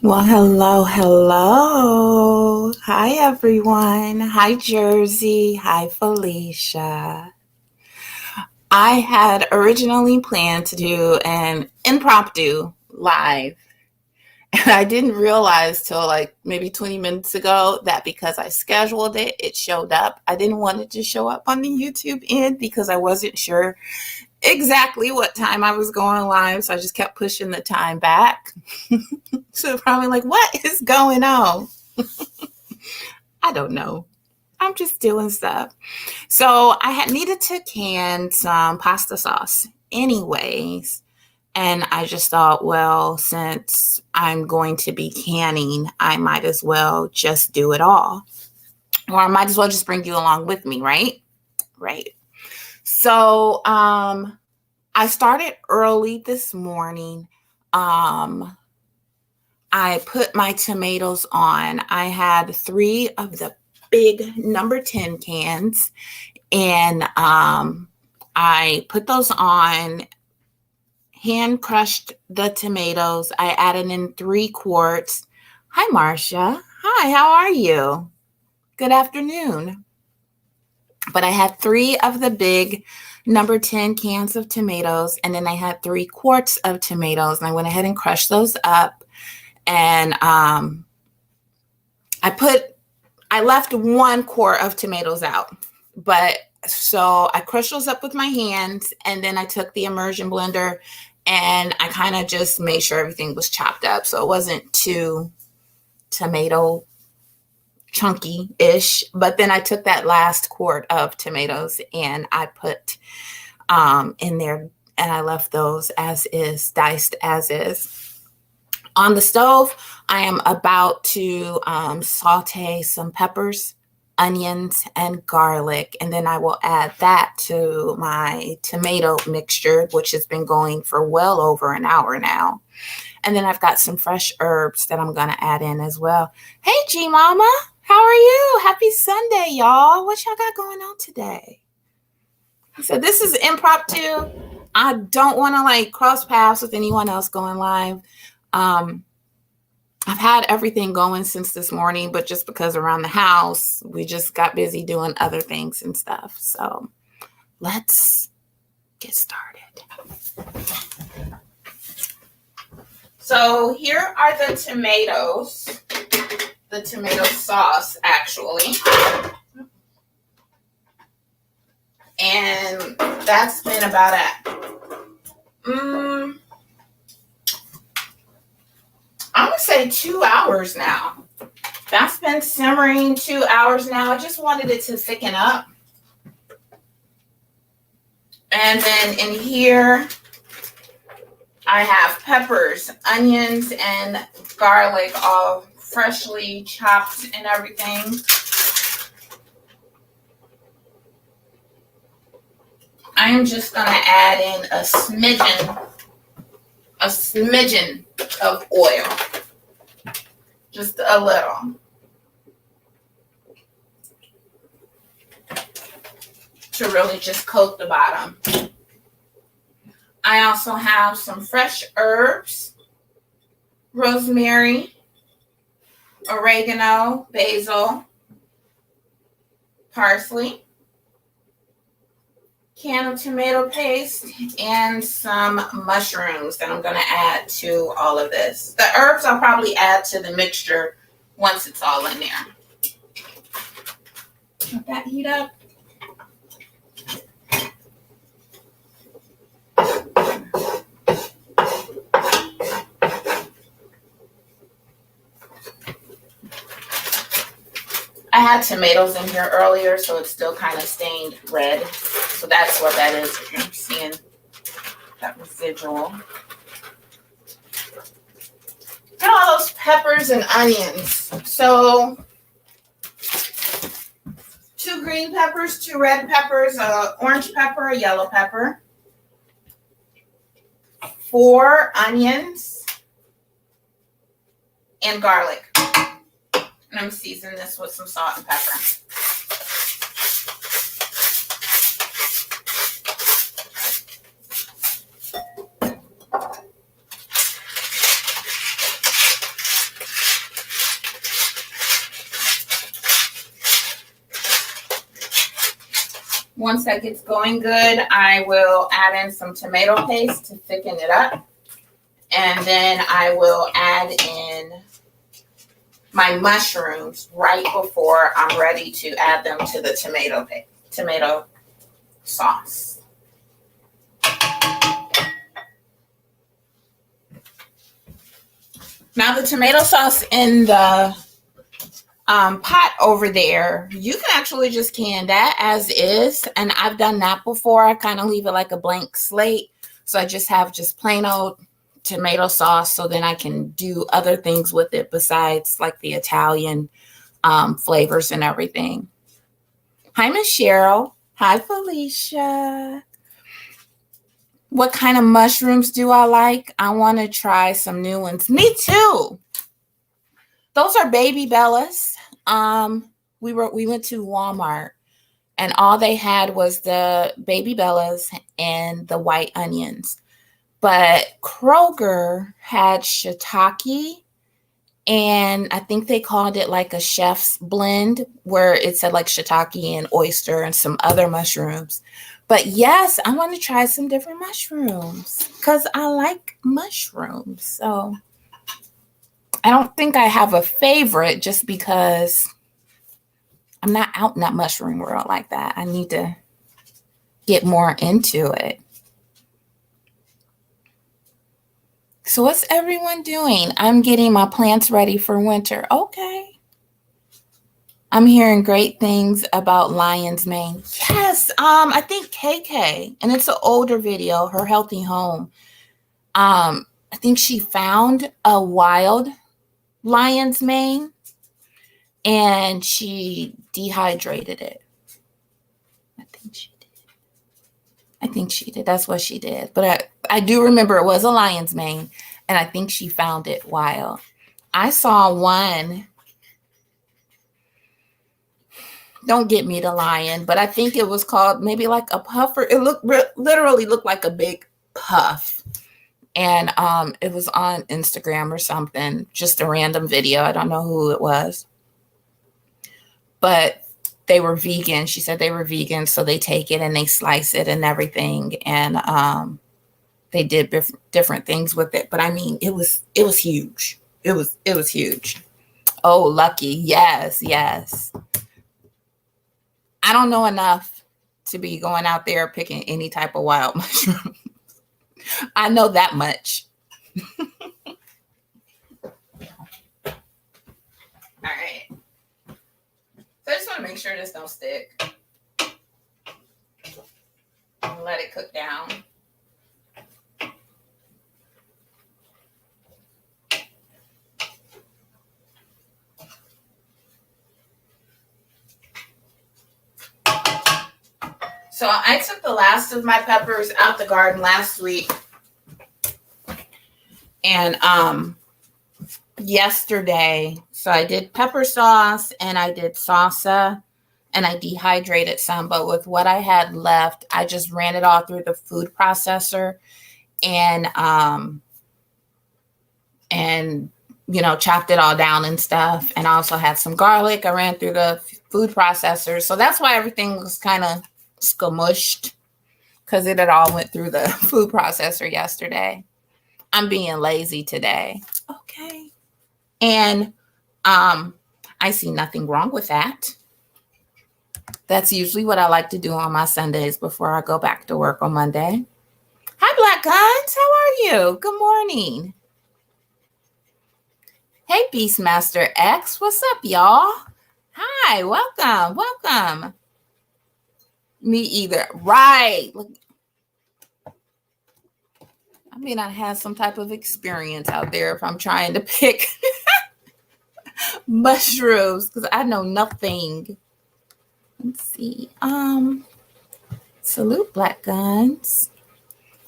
Well, hello, hello. Hi, everyone. Hi, Jersey. Hi, Felicia. I had originally planned to do an impromptu live, and I didn't realize till like maybe 20 minutes ago that because I scheduled it, it showed up. I didn't want it to show up on the YouTube end because I wasn't sure exactly what time I was going live, so I just kept pushing the time back. So probably like, what is going on? I don't know. I'm just doing stuff. So I had needed to can some pasta sauce anyways. And I just thought, well, since I'm going to be canning, I might as well just do it all. Or I might as well just bring you along with me, right? Right. So I started early this morning. I put my tomatoes on. I had 3 of the big number 10 cans, and I put those on, hand crushed the tomatoes. I added in 3 quarts. Hi, Marcia. Hi, how are you? Good afternoon. But I had 3 of the big number 10 cans of tomatoes, and then I had 3 quarts of tomatoes, and I went ahead and crushed those up. And I left 1 quart of tomatoes out, but so I crushed those up with my hands, and then I took the immersion blender and I kind of just made sure everything was chopped up so it wasn't too tomato chunky-ish. But then I took that last quart of tomatoes and I put in there, and I left those as is, diced as is. On the stove, I am about to saute some peppers, onions, and garlic, and then I will add that to my tomato mixture, which has been going for well over an hour now. And then I've got some fresh herbs that I'm going to add in as well. Hey, G Mama, how are you? Happy Sunday, y'all. What y'all got going on today? So this is impromptu. I don't want to like cross paths with anyone else going live. I've had everything going since this morning, but just because around the house, we just got busy doing other things and stuff. So let's get started. So here are the tomatoes, the tomato sauce, actually. And that's been about I'm going to say 2 hours now. That's been simmering 2 hours now. I just wanted it to thicken up. And then in here, I have peppers, onions, and garlic all freshly chopped and everything. I am just going to add in a smidgen of oil, just a little, to really just coat the bottom. I also have some fresh herbs, rosemary, oregano, basil, parsley, can of tomato paste, and some mushrooms that I'm going to add to all of this. The herbs I'll probably add to the mixture once it's all in there. Let that heat up. I had tomatoes in here earlier, so it's still kind of stained red. So that's what that is, if you're seeing that residual. Look at all those peppers and onions. So 2 green peppers, 2 red peppers, an orange pepper, a yellow pepper, 4 onions, and garlic. And I'm seasoning this with some salt and pepper. once that gets going good, I will add in some tomato paste to thicken it up. And then I will add in my mushrooms right before I'm ready to add them to the tomato sauce. Now the tomato sauce in the pot over there, you can actually just can that as is. And I've done that before. I kind of leave it like a blank slate. So I just have just plain old tomato sauce. So then I can do other things with it besides like the Italian flavors and everything. Hi, Miss Cheryl. Hi, Felicia. What kind of mushrooms do I like? I want to try some new ones. Me too. Those are baby bellas. We went to Walmart and all they had was the baby bellas and the white onions. But Kroger had shiitake, and I think they called it like a chef's blend where it said like shiitake and oyster and some other mushrooms. But yes, I want to try some different mushrooms because I like mushrooms. So I don't think I have a favorite just because I'm not out in that mushroom world like that. I need to get more into it. So what's everyone doing? I'm getting my plants ready for winter. Okay. I'm hearing great things about lion's mane. Yes, I think KK, and it's an older video, her healthy home. I think she found a wild lion's mane and she dehydrated it. I think she did. That's what she did. But I do remember it was a lion's mane, and I think she found it wild. I saw one. Don't get me the lion, but I think it was called maybe like a puffer. It literally looked like a big puff. And it was on Instagram or something, just a random video. I don't know who it was. But they were vegan. She said they were vegan, so they take it and they slice it and everything. And they did different things with it. But I mean, it was huge. It was huge. Oh, lucky. Yes, yes. I don't know enough to be going out there picking any type of wild mushroom. I know that much. All right. So I just want to make sure this don't stick. And let it cook down. So I took the last of my peppers out the garden last week. And yesterday, so I did pepper sauce and I did salsa and I dehydrated some, but with what I had left, I just ran it all through the food processor and chopped it all down and stuff. And I also had some garlic. I ran through the food processor. So that's why everything was kind of squished, because it had all went through the food processor yesterday. I'm being lazy today. Okay. And I see nothing wrong with that. That's usually what I like to do on my Sundays before I go back to work on Monday. Hi, Black Guns. How are you? Good morning. Hey, Beastmaster X. What's up, y'all? Hi. Welcome. Welcome. Me either. Right. Look. I mean, I have some type of experience out there if I'm trying to pick mushrooms because I know nothing. Let's see. Salute, Black Guns.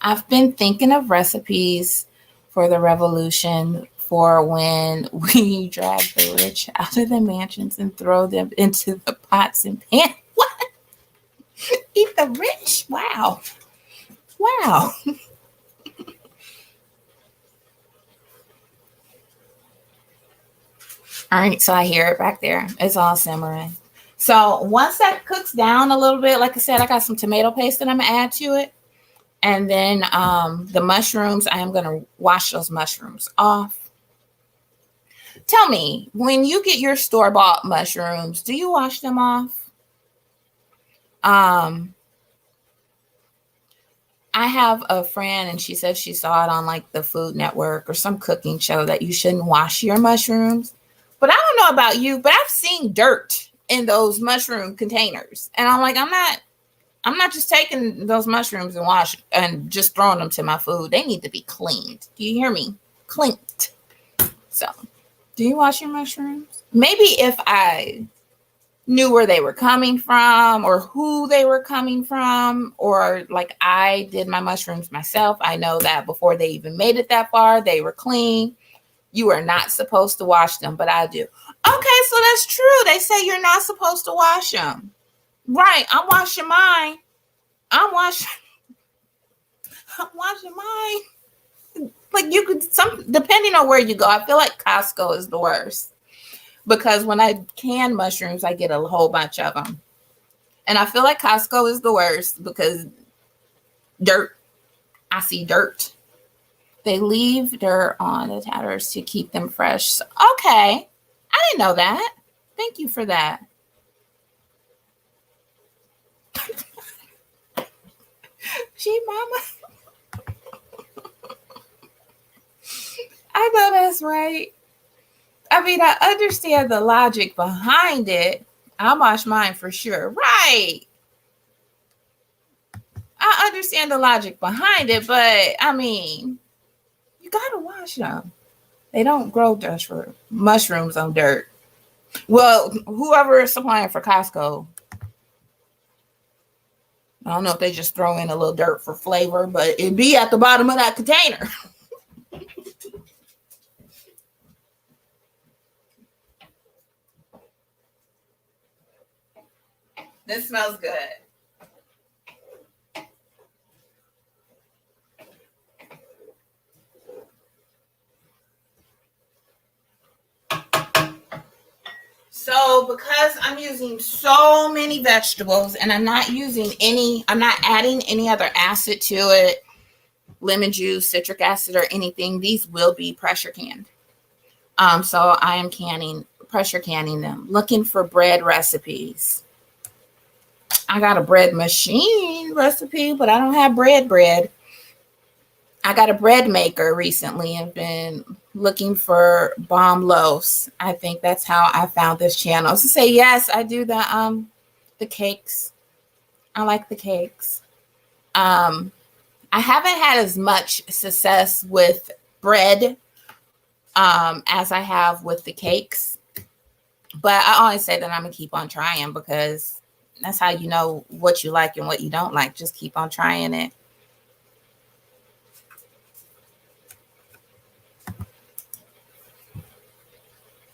I've been thinking of recipes for the revolution for when we drag the rich out of the mansions and throw them into the pots and pans. What? Eat the rich? Wow. Wow. All right, so I hear it back there. It's all simmering. So once that cooks down a little bit, like I said, I got some tomato paste that I'm gonna add to it. And then the mushrooms, I am gonna wash those mushrooms off. Tell me, when you get your store-bought mushrooms, do you wash them off? I have a friend and she said she saw it on like the Food Network or some cooking show that you shouldn't wash your mushrooms. But I don't know about you, but I've seen dirt in those mushroom containers. And I'm like, I'm not just taking those mushrooms and just throwing them to my food. They need to be cleaned. Do you hear me? Cleaned. So, do you wash your mushrooms? Maybe if I knew where they were coming from or who they were coming from, or like I did my mushrooms myself, I know that before they even made it that far, they were clean. You are not supposed to wash them, but I do. Okay, so that's true. They say you're not supposed to wash them. Right, I'm washing mine. I'm washing mine. Like you could depending on where you go. I feel like Costco is the worst. Because when I can mushrooms, I get a whole bunch of them. And I feel like Costco is the worst because dirt. I see dirt. They leave dirt on the tatters to keep them fresh. So, okay. I didn't know that. Thank you for that. Gee, mama. I know that's right. I mean, I understand the logic behind it. I'll wash mine for sure. Right. I understand the logic behind it, but I mean, you gotta wash them. They don't grow mushrooms on dirt. Well, whoever is supplying for Costco, I don't know if they just throw in a little dirt for flavor, but it'd be at the bottom of that container. This smells good. So because I'm using so many vegetables and I'm not adding any other acid to it, lemon juice, citric acid, or anything, these will be pressure canned. So I am pressure canning them, looking for bread recipes. I got a bread machine recipe, but I don't have bread. I got a bread maker recently and been looking for bomb loaves. I think that's how I found this channel. So say yes, I do the cakes. I like the cakes. I haven't had as much success with bread as I have with the cakes. But I always say that I'm gonna keep on trying because that's how you know what you like and what you don't like. Just keep on trying it.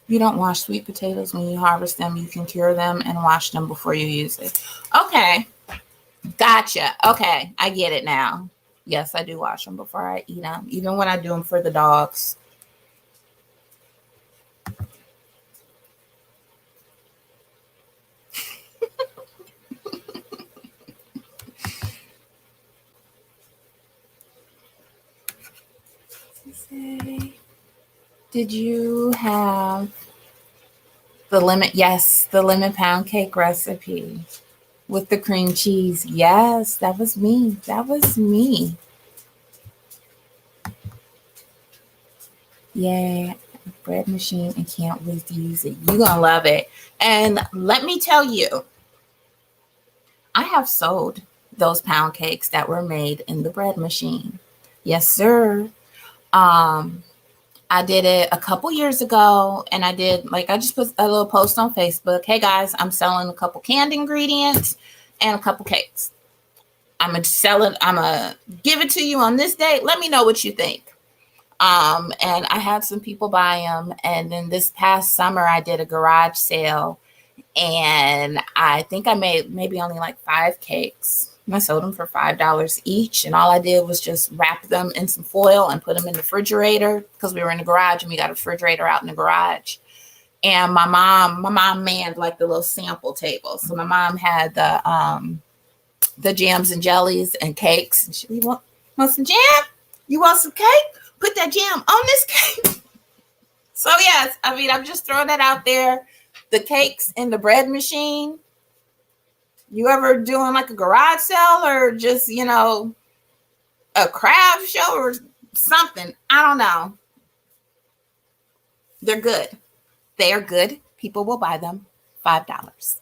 You don't wash sweet potatoes when you harvest them. You can cure them and wash them before you use it. Okay. Gotcha. Okay. I get it now. Yes, I do wash them before I eat them, even when I do them for the dogs. Did you have the lemon? Yes, the lemon pound cake recipe with the cream cheese. Yes, that was me. That was me. Yeah, bread machine and can't wait to use it. You're going to love it. And let me tell you, I have sold those pound cakes that were made in the bread machine. Yes, sir. I did it a couple years ago and I just put a little post on Facebook. Hey guys, I'm selling a couple canned ingredients and a couple cakes. I'm going to give it to you on this date. Let me know what you think. And I had some people buy them. And then this past summer, I did a garage sale and I think I made maybe only like 5 cakes. I sold them for $5 each. And all I did was just wrap them in some foil and put them in the refrigerator because we were in the garage and we got a refrigerator out in the garage. And my mom manned like the little sample table. So my mom had the jams and jellies and cakes. And you want some jam? You want some cake? Put that jam on this cake. So yes, I mean, I'm just throwing that out there. The cakes in the bread machine. You ever doing like a garage sale or just, a craft show or something? I don't know. They're good. They are good. People will buy them. $5.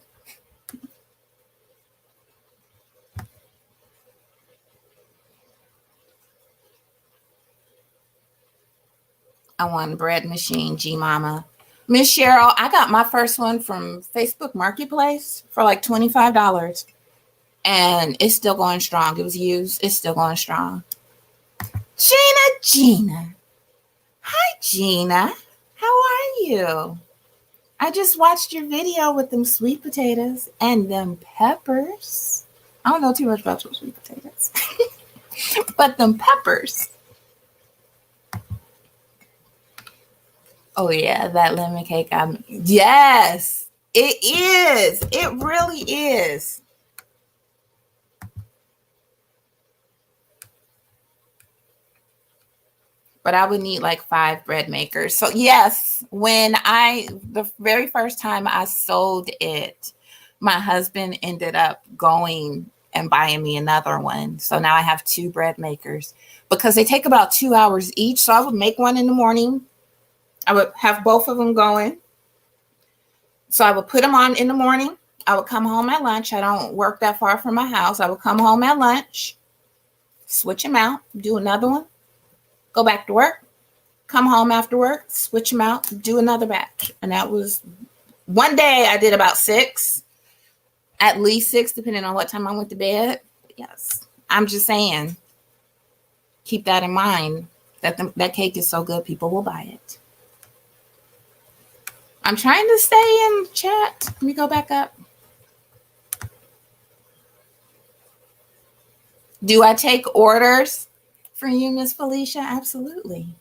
I want a bread machine, G Mama. Miss Cheryl, I got my first one from Facebook Marketplace for like $25. And it's still going strong. It was used. It's still going strong. Gina. Hi, Gina. How are you? I just watched your video with them sweet potatoes and them peppers. I don't know too much about those sweet potatoes. But them peppers. Oh, yeah, that lemon cake. Yes, it is. It really is. But I would need like 5 bread makers. So yes, the very first time I sold it, my husband ended up going and buying me another one. So now I have 2 bread makers because they take about 2 hours each. So I would make one in the morning. I would have both of them going. So I would put them on in the morning. I would come home at lunch. I don't work that far from my house. I would come home at lunch, switch them out, do another one, go back to work, come home after work, switch them out, do another batch. And that was one day I did about 6, at least 6, depending on what time I went to bed. Yes, I'm just saying, keep that in mind, that cake is so good, people will buy it. I'm trying to stay in chat. Let me go back up. Do I take orders for you, Miss Felicia? Absolutely.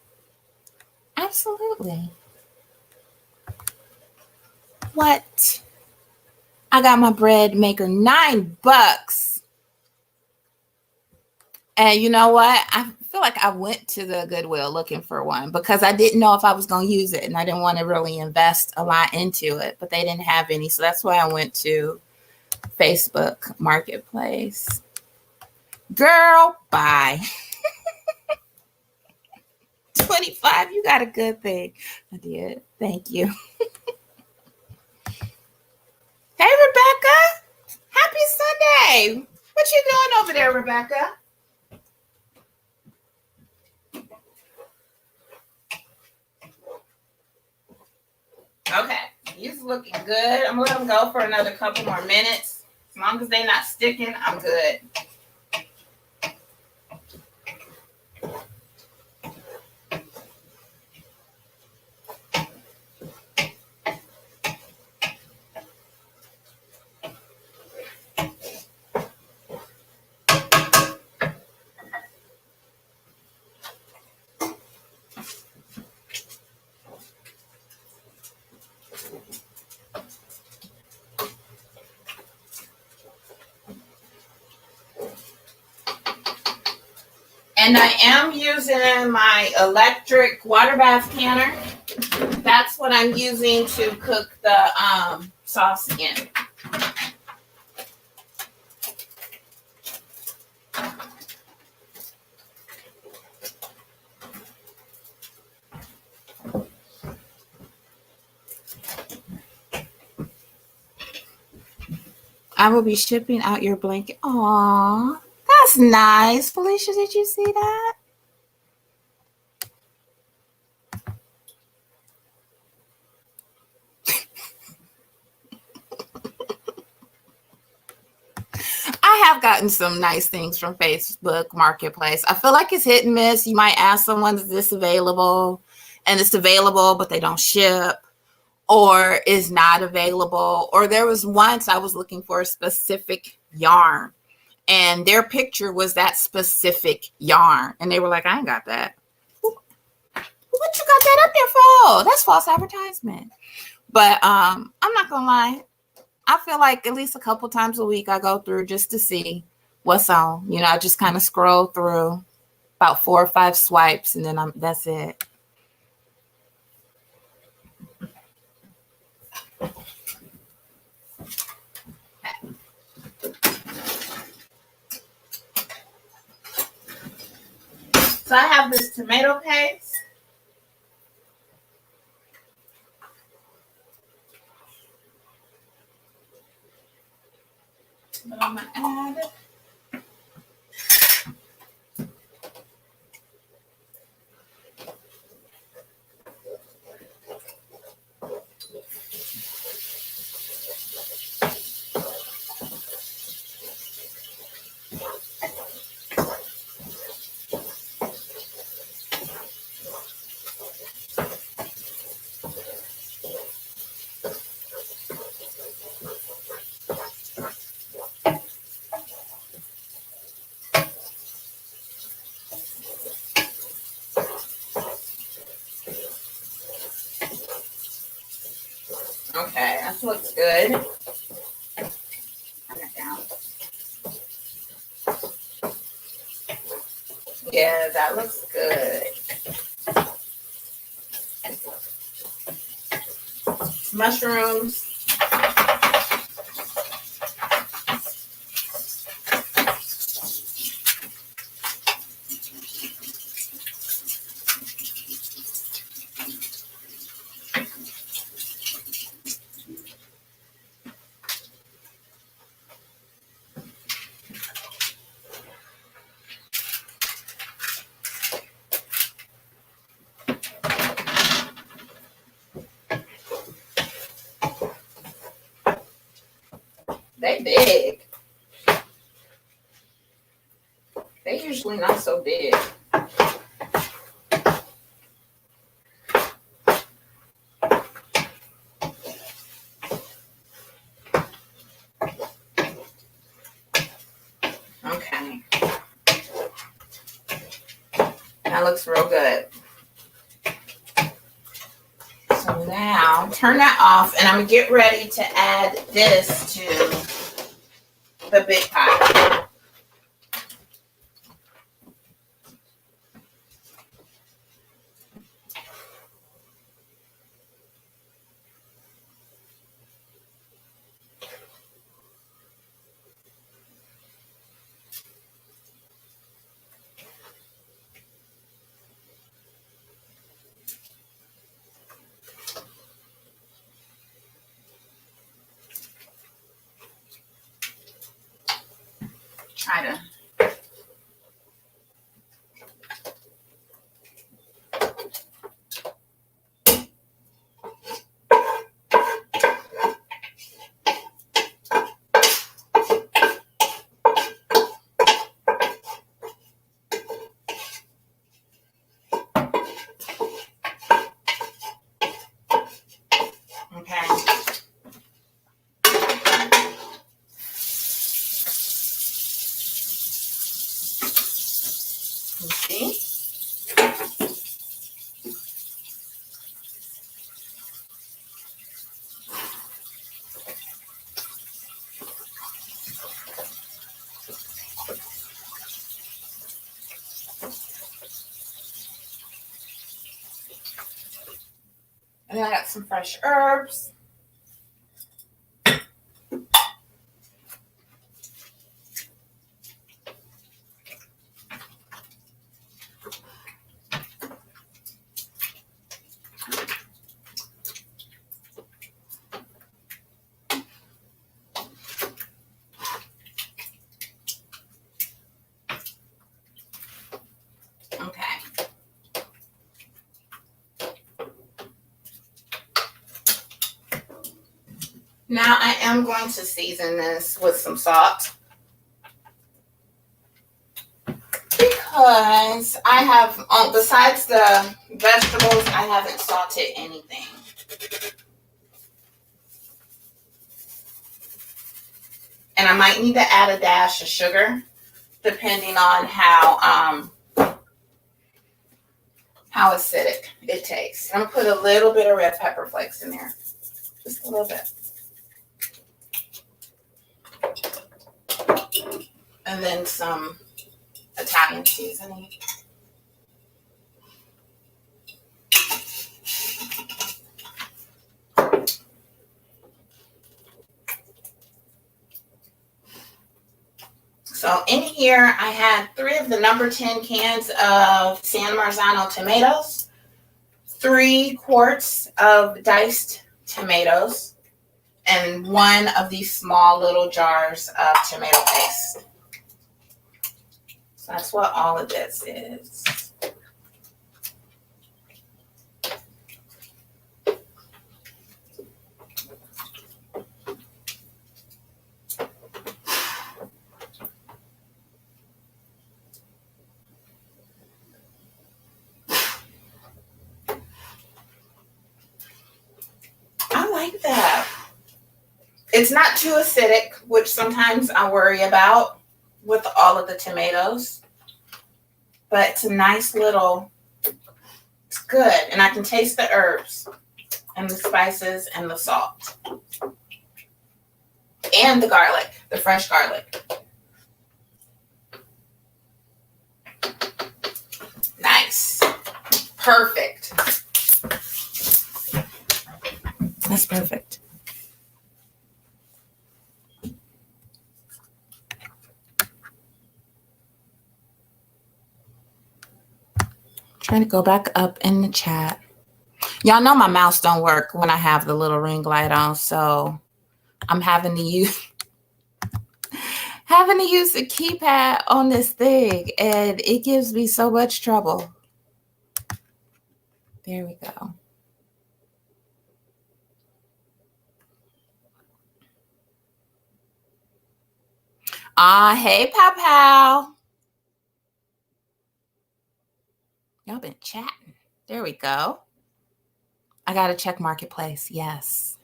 Absolutely. What? I got my bread maker, $9. And you know what? I feel like I went to the Goodwill looking for one because I didn't know if I was going to use it and I didn't want to really invest a lot into it, but they didn't have any. So that's why I went to Facebook Marketplace. Girl, bye. 25, you got a good thing. I did. Thank you. Hey, Rebecca. Happy Sunday. What you doing over there, Rebecca? Okay, he's looking good. I'm gonna let him go for another couple more minutes. As long as they're not sticking, I'm good. And I am using my electric water bath canner. That's what I'm using to cook the sauce in. I will be shipping out your blanket. Aw, that's nice. Felicia, did you see that? I have gotten some nice things from Facebook Marketplace. I feel like it's hit and miss. You might ask someone, is this available? And it's available, but they don't ship, or is not available. Or there was once I was looking for a specific yarn, and their picture was that specific yarn. And they were like, I ain't got that. What you got that up there for? That's false advertisement. But I'm not gonna lie. I feel like at least a couple times a week I go through just to see what's on. I just kind of scroll through about 4 or 5 swipes, and then that's it. So I have this tomato paste that I'm gonna add. Okay, that looks good. Turn it down. Yeah, that looks good. Mushrooms. They big. They usually not so big. Okay. That looks real good. So now turn that off, and I'm gonna get ready to add this to the big pot. Try to. Okay. See? And then I got some fresh herbs. Okay. Now I am going to season this with some salt, because I have, besides the vegetables, I haven't salted anything. And I might need to add a dash of sugar, depending on how acidic it tastes. I'm gonna put a little bit of red pepper flakes in there. Just a little bit. And then some Italian seasoning. So in here, I had 3 of the number 10 cans of San Marzano tomatoes, 3 quarts of diced tomatoes, and 1 of these small little jars of tomato paste. So that's what all of this is. I like that. It's not too acidic, which sometimes I worry about with all of the tomatoes. But it's a nice little, it's good. And I can taste the herbs and the spices and the salt. And the garlic, the fresh garlic. Nice. Perfect. That's perfect. Trying to go back up in the chat. Y'all know my mouse don't work when I have the little ring light on, so I'm having to use the keypad on this thing, and it gives me so much trouble. There we go. Hey, Pow Pow. Y'all been chatting. There we go. I got to check Marketplace. Yes.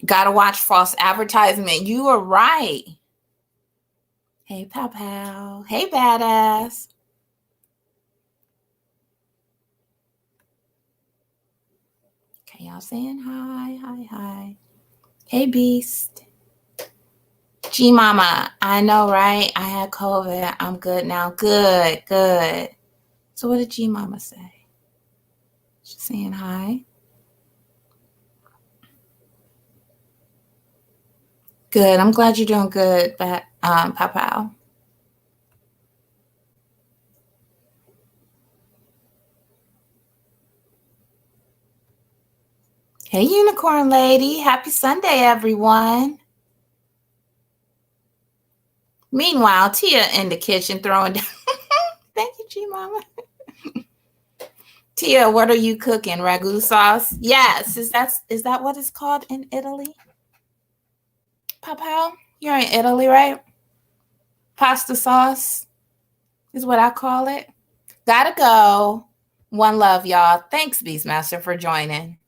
Got to watch false advertisement. You are right. Hey, Pow Pow. Hey, Badass. Okay, y'all saying hi, hi, hi. Hey, Beast. G Mama, I know, right? I had COVID. I'm good now. Good, good. So what did G Mama say? She's saying hi. Good. I'm glad you're doing good, but Pow Pow. Hey, Unicorn Lady. Happy Sunday, everyone. Meanwhile, Tia in the kitchen throwing down. Thank you, G Mama. Tia, what are you cooking? Ragu sauce? Yes. Is that what it's called in Italy? Pow Pow, you're in Italy, right? Pasta sauce is what I call it. Gotta go. One love, y'all. Thanks, Beastmaster, for joining.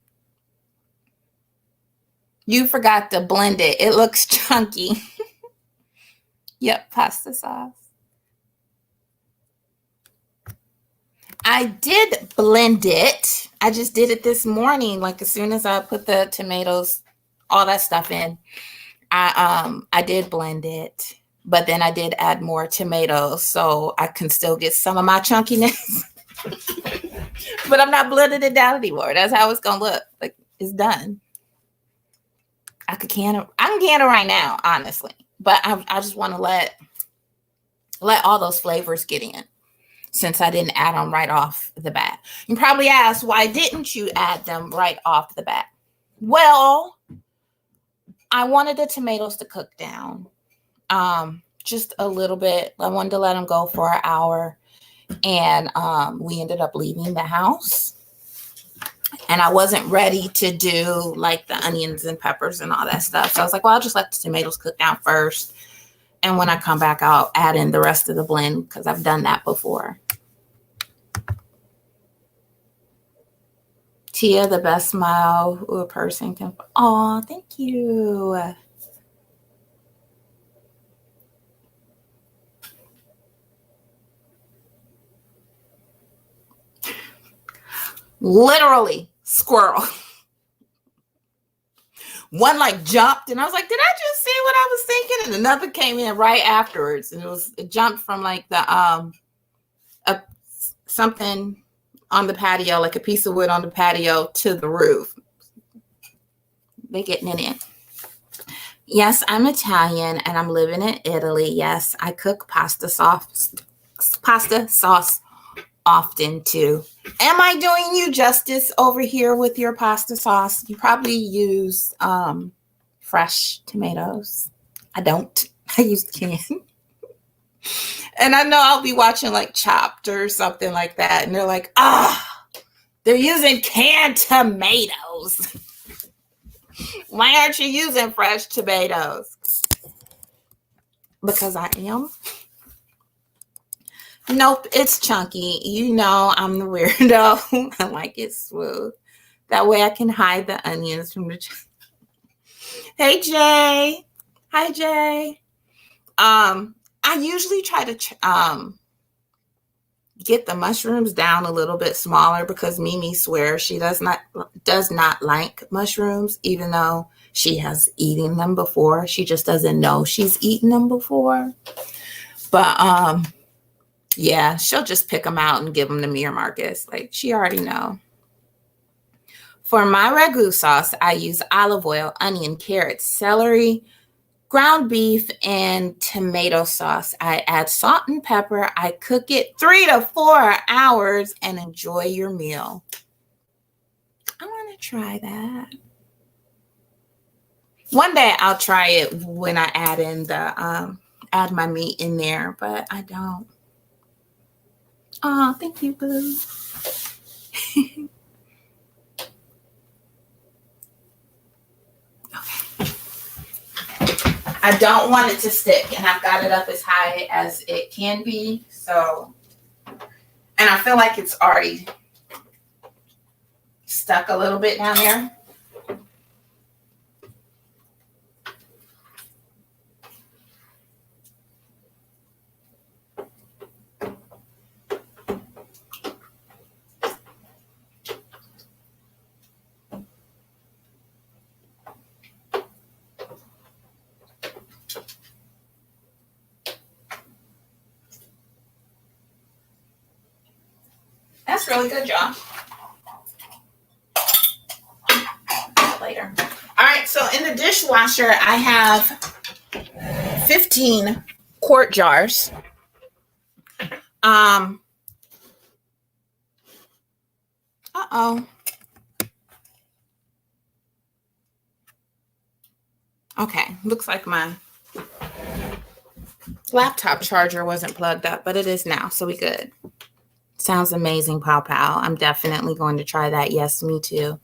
You forgot to blend it. It looks chunky. Yep, pasta sauce. I did blend it. I just did it this morning. Like as soon as I put the tomatoes, all that stuff in, I did blend it. But then I did add more tomatoes so I can still get some of my chunkiness. But I'm not blending it down anymore. That's how it's gonna look. Like it's done. I can can it right now, honestly. But I just want to let all those flavors get in since I didn't add them right off the bat. You probably ask, why didn't you add them right off the bat? Well, I wanted the tomatoes to cook down just a little bit. I wanted to let them go for an hour. And we ended up leaving the house. And I wasn't ready to do like the onions and peppers and all that stuff. So I was like, well, I'll just let the tomatoes cook down first. And when I come back, I'll add in the rest of the blend because I've done that before. Tia, the best smile a person can. Oh, thank you. Literally, squirrel. one like jumped, and I was like, did I just see what I was thinking? And another came in right afterwards, and it jumped from like the a, something on the patio, like a piece of wood on the patio, to the roof. They getting it in. Yes, I'm Italian and I'm living in Italy. Yes, I cook pasta sauce often too. Am I doing you justice over here with your pasta sauce? You probably use fresh tomatoes. I don't. I use canned. And I know I'll be watching like Chopped or something like that, and they're like, they're using canned tomatoes. Why aren't you using fresh tomatoes? Because I am. Nope, it's chunky. You know I'm the weirdo. I like it smooth. That way I can hide the onions from the. Hey Jay. Hi Jay. I usually try to get the mushrooms down a little bit smaller because Mimi swears she does not like mushrooms, even though she has eaten them before. She just doesn't know she's eaten them before. But yeah, she'll just pick them out and give them to me or Marcus. Like, she already know. For my ragu sauce, I use olive oil, onion, carrots, celery, ground beef, and tomato sauce. I add salt and pepper. I cook it 3 to 4 hours and enjoy your meal. I want to try that. One day I'll try it when I add in the add my meat in there, but I don't. Oh, thank you, boo. I don't want it to stick, and I've got it up as high as it can be. So, and I feel like it's already stuck a little bit down there. That's really good, y'all. Later. All right, so in the dishwasher, I have 15 quart jars. Uh-oh. Okay, looks like my laptop charger wasn't plugged up, but it is now, so we good. Sounds amazing, Pow Pow. I'm definitely going to try that. Yes, me too.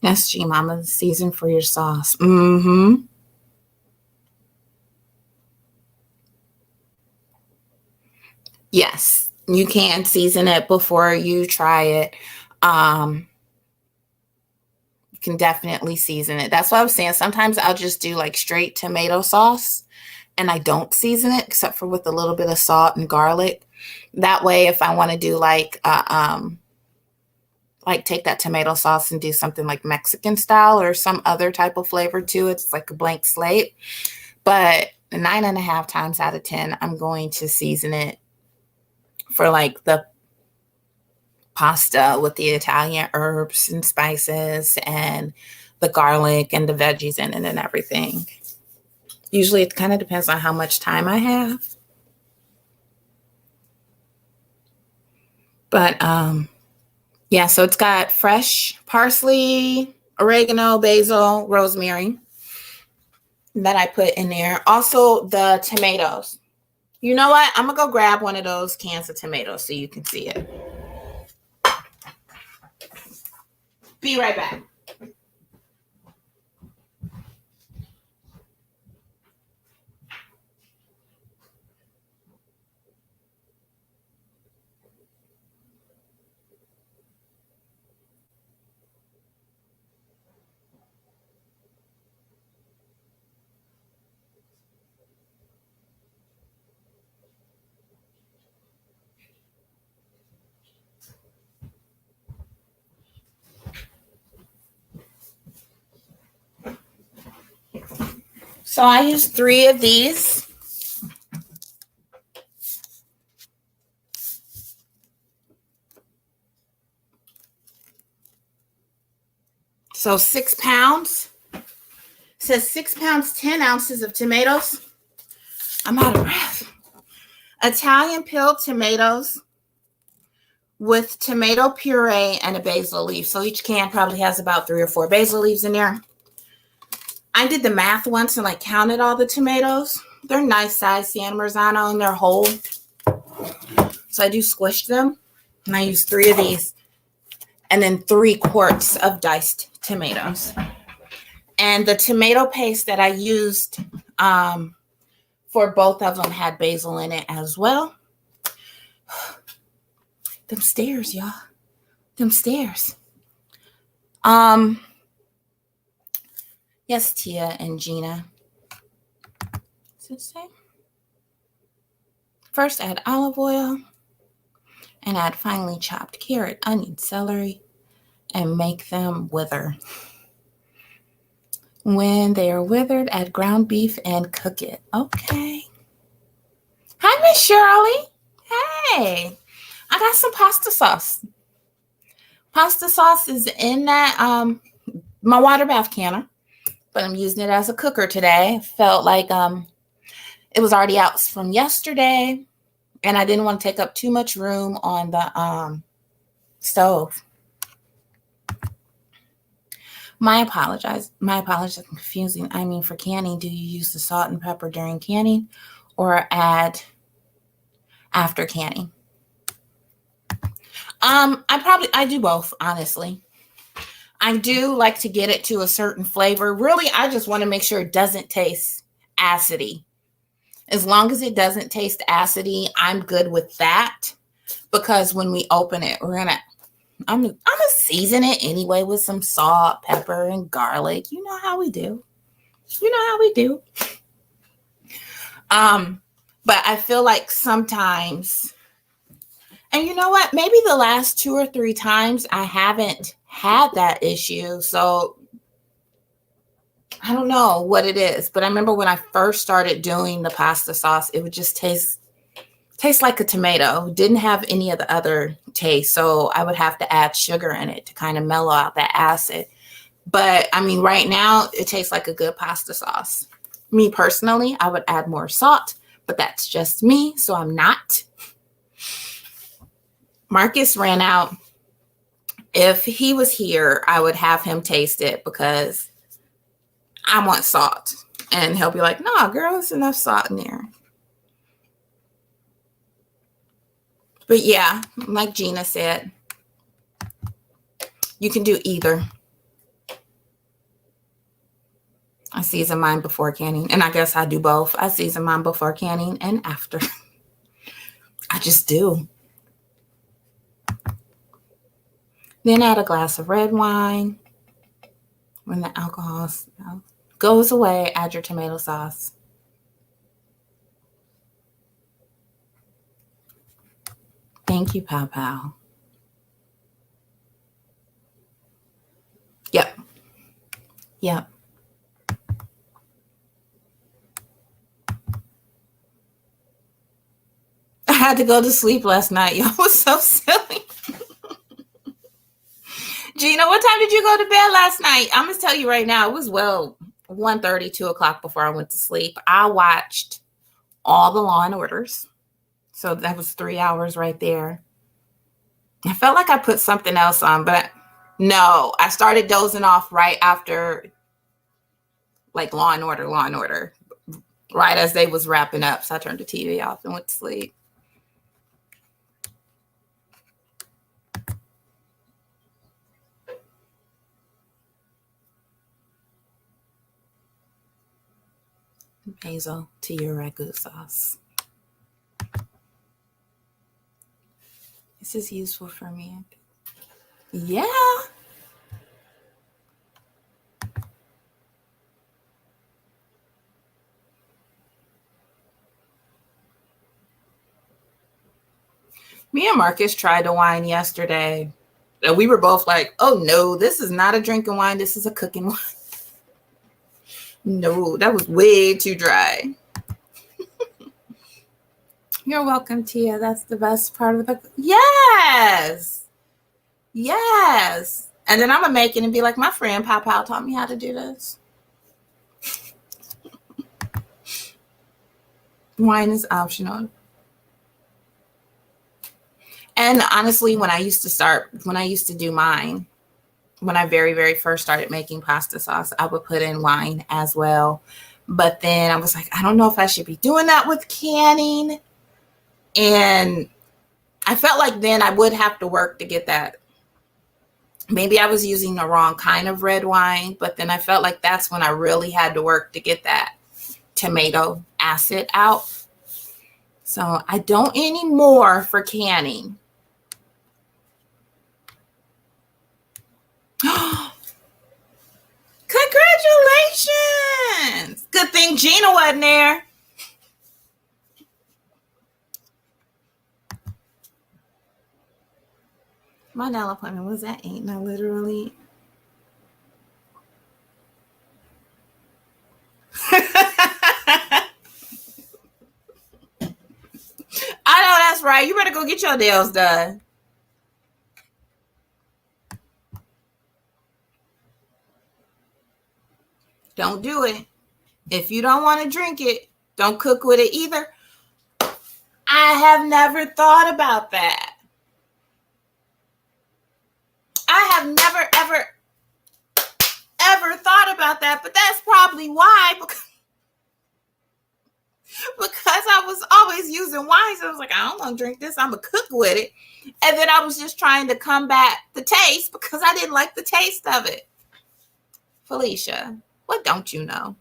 Yes, G Mama, the season for your sauce. Mm-hmm. Yes, you can season it before you try it. You can definitely season it. That's what I was saying. Sometimes I'll just do like straight tomato sauce and I don't season it except for with a little bit of salt and garlic. That way, if I want to do like take that tomato sauce and do something like Mexican style or some other type of flavor to it, it's like a blank slate. But 9.5 times out of 10, I'm going to season it for like the pasta with the Italian herbs and spices and the garlic and the veggies in it and everything. Usually it kind of depends on how much time I have. But yeah, so it's got fresh parsley, oregano, basil, rosemary that I put in there. Also the tomatoes. You know what? I'm going to go grab one of those cans of tomatoes so you can see it. Be right back. So I use 3 of these. So 6 pounds. It says 6 pounds, 10 ounces of tomatoes. I'm out of breath. Italian peeled tomatoes with tomato puree and a basil leaf. So each can probably has about 3 or 4 basil leaves in there. I did the math once and counted all the tomatoes. They're nice size San Marzano and they're whole. So I do squish them. And I use 3 of these. And then 3 quarts of diced tomatoes. And the tomato paste that I used for both of them had basil in it as well. Them stairs, y'all. Them stairs. Yes, Tia and Gina. Does it say? First, add olive oil and add finely chopped carrot, onion, celery, and make them wither. When they are withered, add ground beef and cook it. Okay. Hi, Miss Shirley. Hey. I got some pasta sauce. Pasta sauce is in that my water bath canner, but I'm using it as a cooker today. Felt like it was already out from yesterday, and I didn't want to take up too much room on the stove. My apologies. I'm confusing. I mean, for canning, do you use the salt and pepper during canning or add after canning? I do both, honestly. I do like to get it to a certain flavor. Really, I just want to make sure it doesn't taste acidy. As long as it doesn't taste acidy, I'm good with that. Because when we open it, I'm gonna season it anyway with some salt, pepper, and garlic. You know how we do. But I feel like sometimes, and you know what? Maybe the last 2 or 3 times I haven't had that issue. So I don't know what it is. But I remember when I first started doing the pasta sauce, it would just taste like a tomato. Didn't have any of the other taste. So I would have to add sugar in it to kind of mellow out that acid. But I mean, right now it tastes like a good pasta sauce. Me personally, I would add more salt, but that's just me. So I'm not. Marcus ran out. If he was here, I would have him taste it because I want salt. And he'll be like, no, girl, there's enough salt in there. But yeah, like Gina said, you can do either. I season mine before canning. And I guess I do both. I season mine before canning and after. I just do. Then add a glass of red wine. When the alcohol goes away, add your tomato sauce. Thank you, Pow Pow. Yep. I had to go to sleep last night. Y'all was so silly. Gina, what time did you go to bed last night? I'm going to tell you right now, it was 1:30, 2 o'clock before I went to sleep. I watched all the Law and Orders. So that was 3 hours right there. I felt like I put something else on, but no, I started dozing off right after Law and Order, right as they was wrapping up. So I turned the TV off and went to sleep. Basil to your ragu sauce. This is useful for me. Yeah. Me and Marcus tried the wine yesterday. And we were both like, oh no, this is not a drinking wine. This is a cooking wine. No, that was way too dry. You're welcome, Tia. That's the best part of the. Yes. Yes. And then I'm going to make it and be like, my friend Pow Pow taught me how to do this. Wine is optional. And honestly, when I used to do mine, when I very, very first started making pasta sauce, I would put in wine as well. But then I was like, I don't know if I should be doing that with canning. And I felt like then I would have to work to get that. Maybe I was using the wrong kind of red wine, but then I felt like that's when I really had to work to get that tomato acid out. So I don't anymore for canning. Congratulations! Good thing Gina wasn't there. My nail appointment was at 8, now literally. I know that's right. You better go get your nails done. Don't do it. If you don't want to drink it, don't cook with it either. I have never thought about that. I have never, ever thought about that, but that's probably why, because I was always using wine. So I was like, I don't want to drink this. I'm going to cook with it. And then I was just trying to combat the taste because I didn't like the taste of it. Felicia, what don't you know?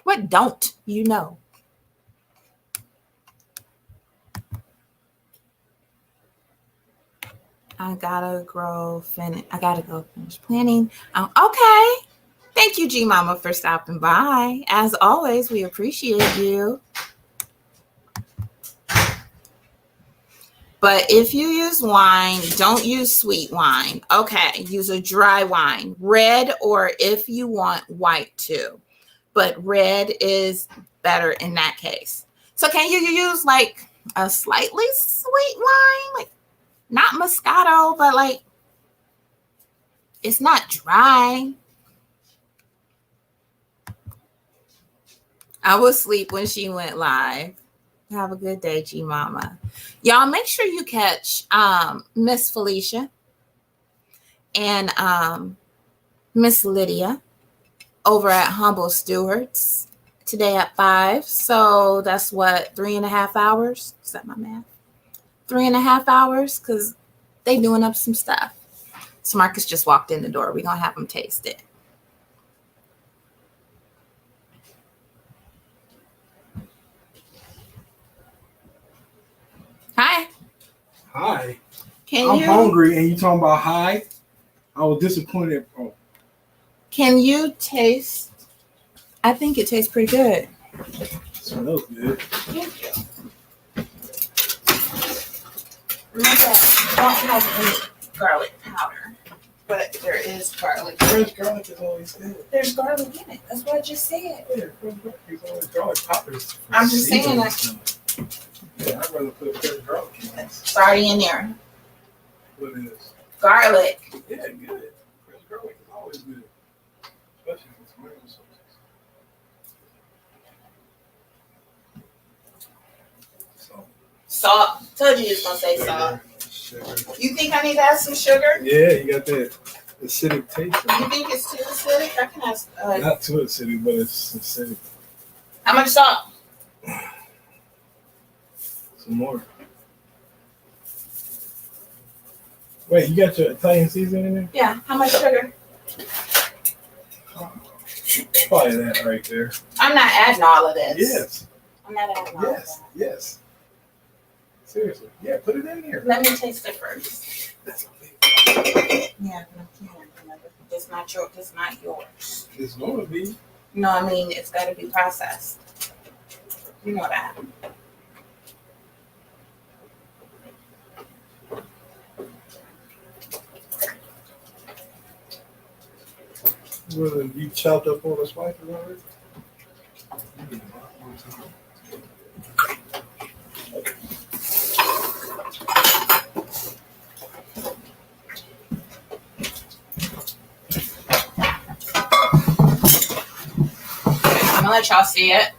What don't you know? I gotta go finish planning. Okay. Thank you, G Mama, for stopping by. As always, we appreciate you. But if you use wine, don't use sweet wine. Okay, use a dry wine, red, or if you want white too. But red is better in that case. So can you use like a slightly sweet wine? Like not Moscato, but like it's not dry. I was asleep when she went live. Have a good day, G Mama. Y'all make sure you catch Miss Felicia and Miss Lydia over at Humble Stewards today at 5. So that's what, 3.5 hours? Is that my math? 3.5 hours, because they doing up some stuff. So Marcus just walked in the door. We're going to have him taste it. Hi. Hi. I'm hungry and you talking about hi? I was disappointed. Oh. Can you taste? I think it tastes pretty good. It smells good. Thank you. I don't have any garlic powder, but there is garlic. Fresh garlic is always good. There's garlic in it. That's what I just said. Yeah, fresh garlic is always garlic powder. I'm just saying that. Yeah, I'd rather put fresh garlic in it. It's already in there. What is? Garlic. Yeah, good. Fresh garlic is always good. Especially for tomato sauces. Salt. Told you was going to say salt. Sugar. You think I need to add some sugar? Yeah, you got that acidic taste. You think it's too acidic? I can add. Not too acidic, but it's acidic. How much salt? Some more. Wait, you got your Italian seasoning in there? Yeah. How much sugar? Probably that right there. I'm not adding all of this. Yes. I'm not adding all of that. Yes. Seriously. Yeah, put it in here. Let me taste it first. That's okay. Yeah, it's not yours. It's not yours. It's going to be. No, I mean it's got to be processed. You know that. You chopped up all the spices already? I'm gonna let y'all see it.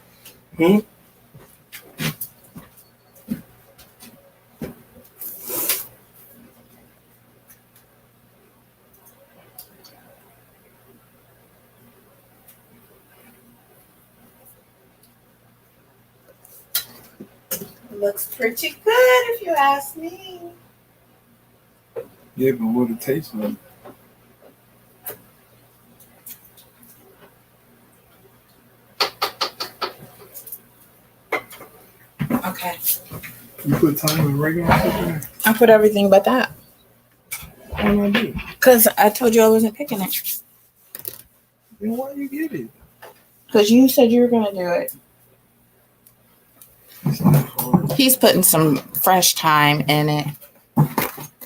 Looks pretty good if you ask me. Yeah, but what it tastes like? Okay. You put thyme and oregano in there? I put everything but that. Why not do? Because I told you I wasn't picking it. Then why you get it? Because you said you were going to do it. He's putting some fresh thyme in it.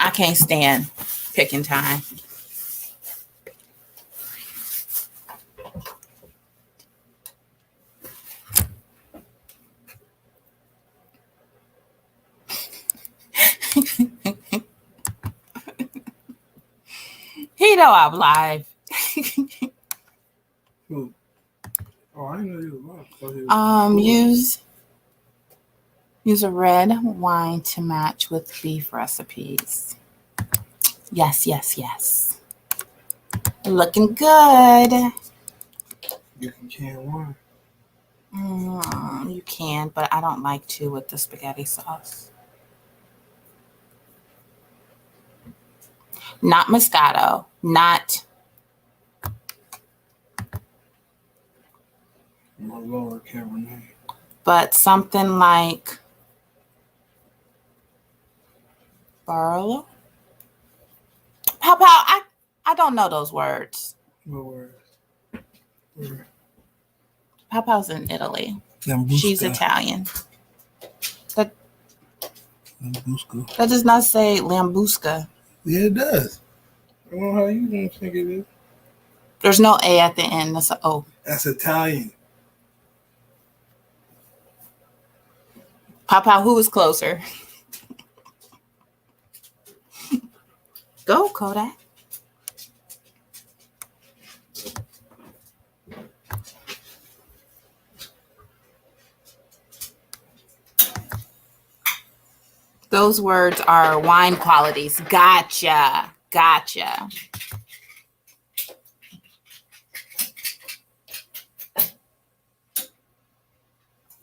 I can't stand picking thyme. He know I'm live. Oh, I didn't know you was live. Use a red wine to match with beef recipes. Yes. Looking good. You can can wine. You can, but I don't like to with the spaghetti sauce. Not Moscato, not Merlot Cabernet, but something like Barlow. How I don't know those words. what word? Papa's in Italy. Lambrusco. She's Italian. Lambrusco. That does not say Lambrusca. Yeah, it does. I don't know how you don't think it is. There's no A at the end. That's an O. That's Italian. Papa, who is closer? Go, Kodak. Those words are wine qualities. Gotcha.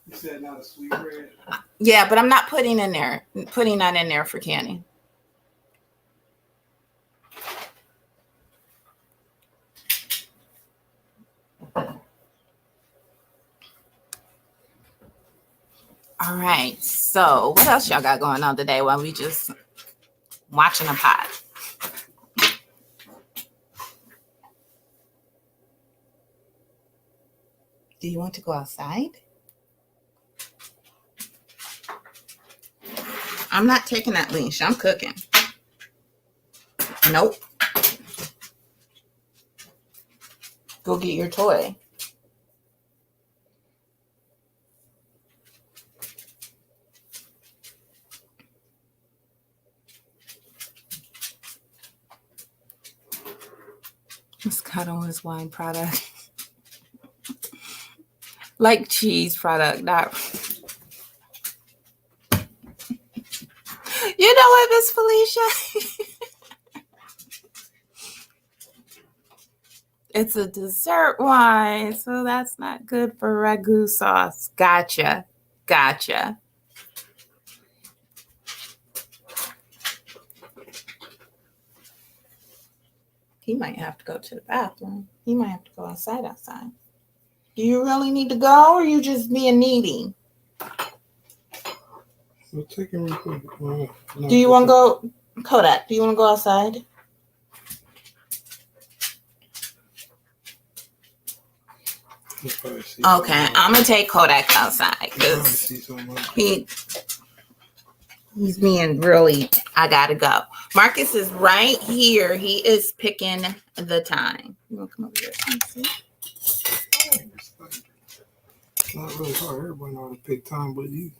You said not a sweet red? Yeah, but I'm not putting that in there for canning. All right. So what else y'all got going on today while we just watching a pot? Do you want to go outside? I'm not taking that leash. I'm cooking. Nope. Go get your toy. Moscato is wine product. Like cheese product, not. You know what, Miss Felicia? It's a dessert wine, so that's not good for ragu sauce. Gotcha. He might have to go to the bathroom. He might have to go outside. Do you really need to go, or are you just being needy? We'll take him real quick. Do you want to go, Kodak? Do you want to go outside? Okay, I'm gonna take Kodak outside because he's being really I gotta go. Marcus is right here. He is picking the time. You want to come over here? It's not really hard. Everybody know how to pick time, but you.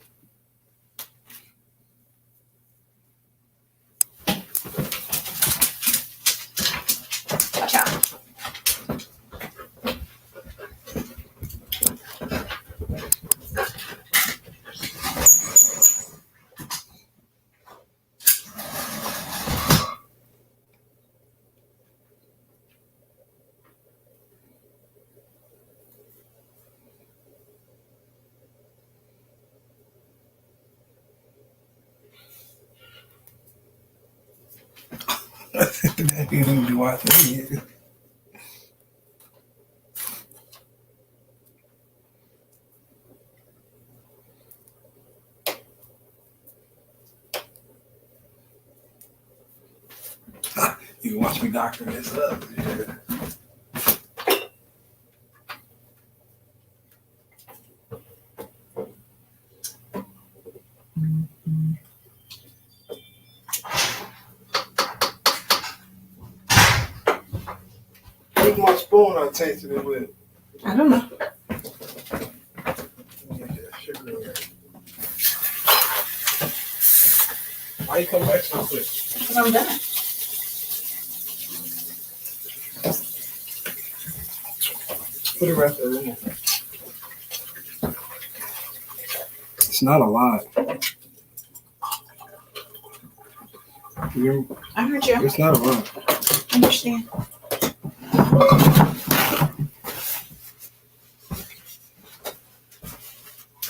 Watch out. That you need to be watching it. You can watch me doctor this up. Yeah. Take my spoon I tasted it with. I don't know. Why you come back so quick? Because I'm done. Put it right there. It's not a lot. I heard you. It's not a lot. I understand.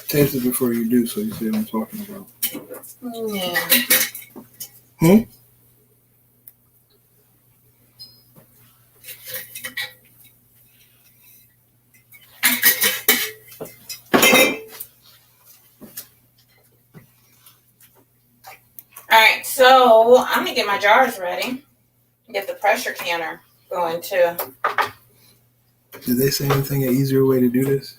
Taste it before you do, so you see what I'm talking about. Yeah. All right, so I'm gonna get my jars ready. Get the pressure canner going too. Did they say anything an easier way to do this?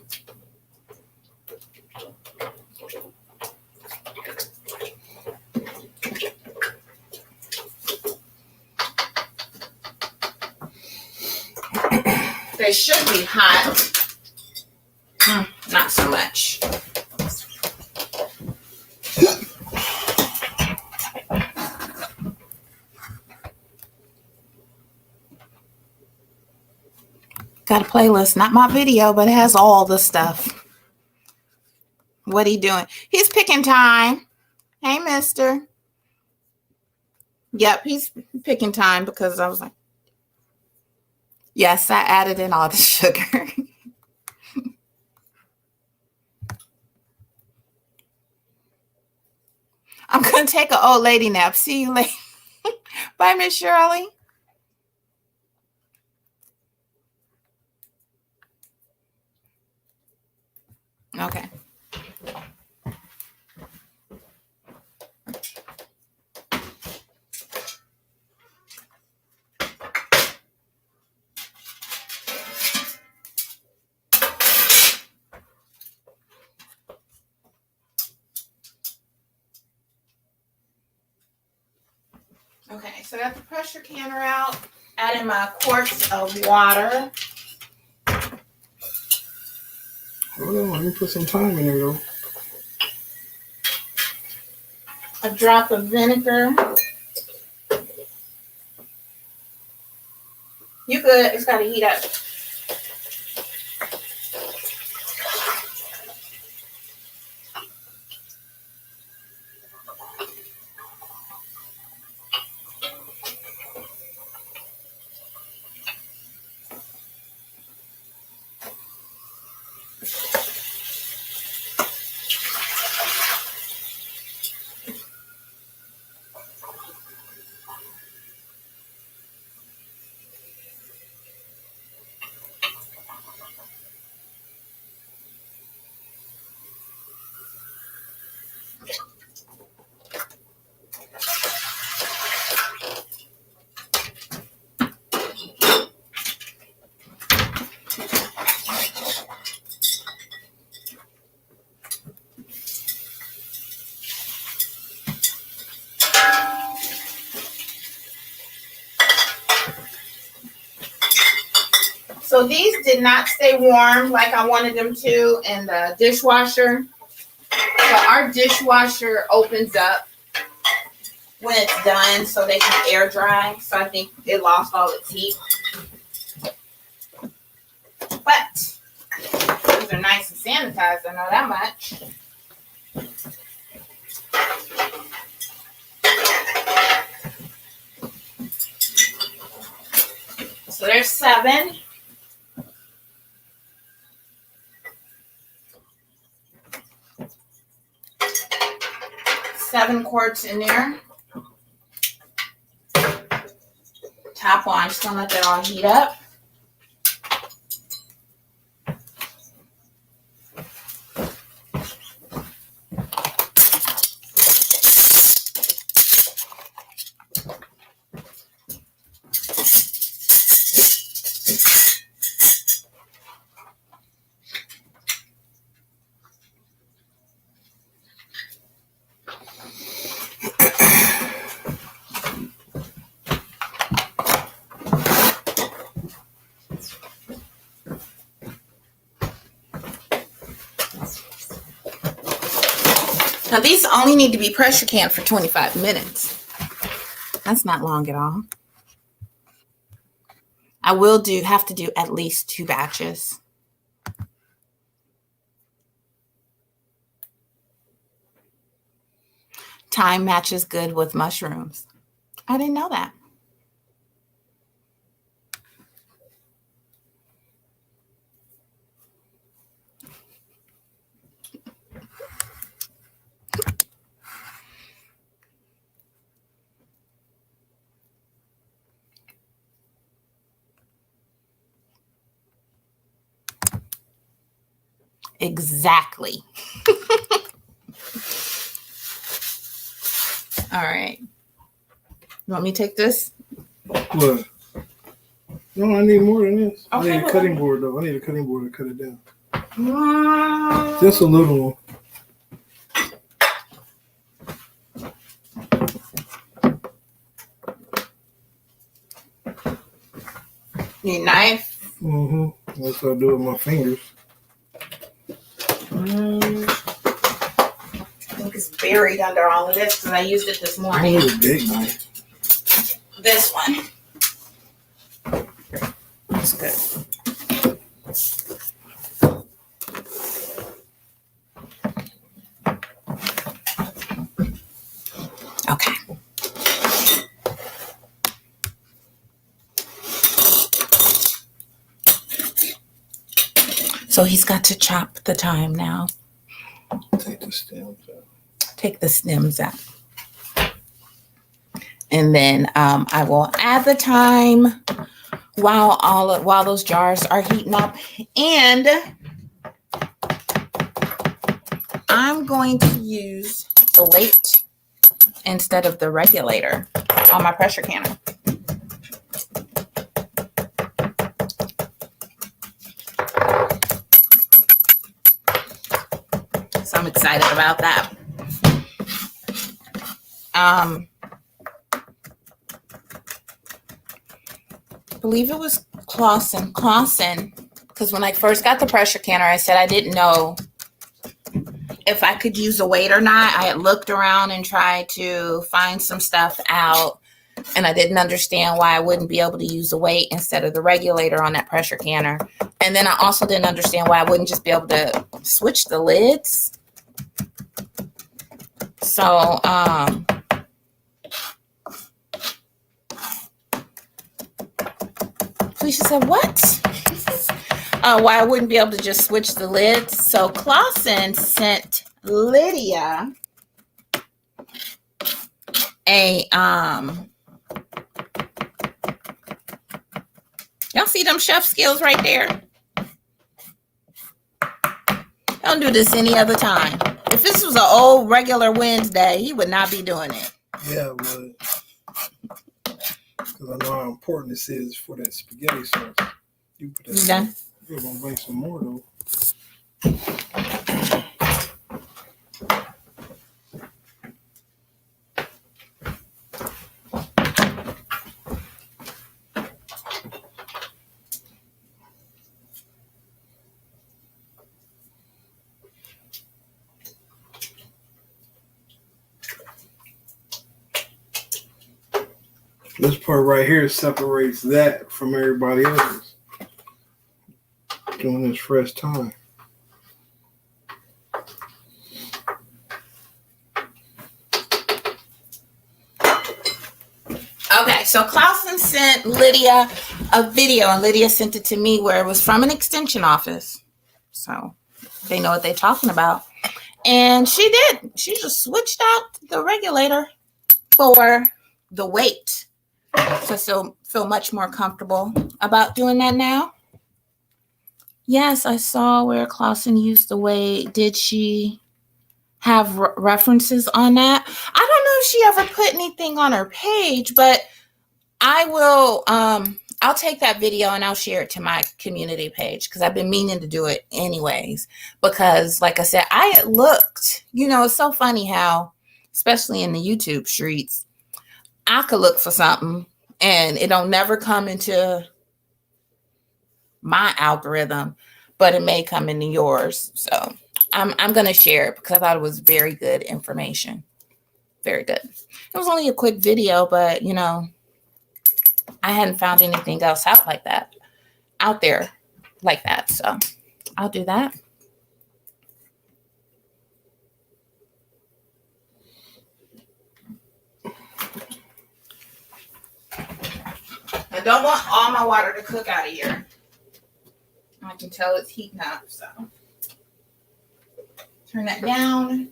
They should be hot. Not so much. Got a playlist, not my video, but it has all the stuff. What he doing? He's picking time. Hey, mister. Yep, he's picking time because I was like, yes, I added in all the sugar. I'm going to take an old lady nap. See you later. Bye, Miss Shirley. Okay. Okay, so I got the pressure canner out. Adding my quarts of water. Hold on, let me put some time in there though. A drop of vinegar. You good? It's got to heat up. So these did not stay warm like I wanted them to in the dishwasher. So our dishwasher opens up when it's done so they can air dry. So I think it lost all its heat. But these are nice and sanitized, I know that much. So there's 7. Seven quarts in there. Top on, just gonna let that all heat up. Now these only need to be pressure canned for 25 minutes. That's not long at all. I will have to do at least 2 batches. Thyme matches good with mushrooms. I didn't know that. Exactly. All right. You want me to take this? What? No, I need more than this. Okay, I need a cutting board, though. I need a cutting board to cut it down. Mm. Just a little one. Need a knife? Mm-hmm. That's what I do with my fingers. I think it's buried under all of this because I used it this morning. I need a big knife. This one. That's good. Okay. So he's got to chop the thyme now. Take the stems out. Take the stems out. And then I will add the thyme while those jars are heating up. And I'm going to use the weight instead of the regulator on my pressure canner. So I'm excited about that. I believe it was Clausen, because when I first got the pressure canner, I said I didn't know if I could use a weight or not. I had looked around and tried to find some stuff out, and I didn't understand why I wouldn't be able to use a weight instead of the regulator on that pressure canner. And then I also didn't understand why I wouldn't just be able to switch the lids. So, Felicia said, what? Why I wouldn't be able to just switch the lids. So Clausen sent Lydia a, y'all see them chef skills right there? Don't do this any other time. If this was an old regular Wednesday, he would not be doing it. Yeah, I would. Because I know how important this is for that spaghetti sauce. You put that. Yeah. You're going to bring some more, though. This part right here separates that from everybody else's. Doing this fresh time. Okay, so Clausen sent Lydia a video, and Lydia sent it to me where it was from an extension office. So they know what they're talking about. And she did. She just switched out the regulator for the weight. So feel much more comfortable about doing that now. Yes, I saw where Clausen used the weight. Did she have references on that? I don't know if she ever put anything on her page, but I will I'll take that video and I'll share it to my community page because I've been meaning to do it anyways. Because like I said, I had looked, it's so funny how, especially in the YouTube streets, I could look for something and it don't never come into my algorithm, but it may come into yours. So I'm gonna share it because I thought it was very good information. Very good. It was only a quick video, but I hadn't found anything else out there like that. So I'll do that. I don't want all my water to cook out of here. I can tell it's heating up, so turn that down.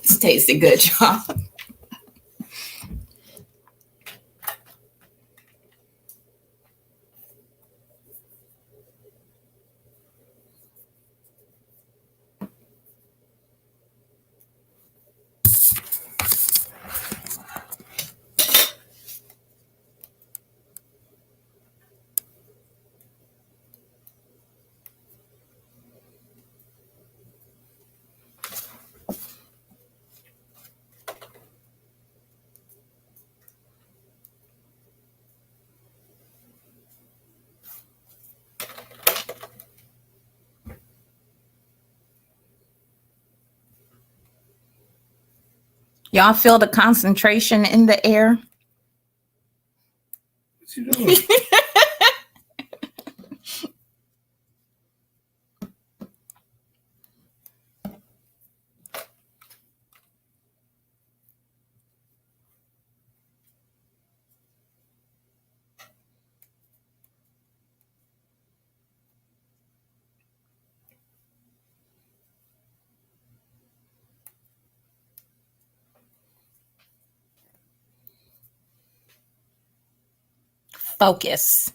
It's tasting good, y'all. Y'all feel the concentration in the air? What you doing? Focus.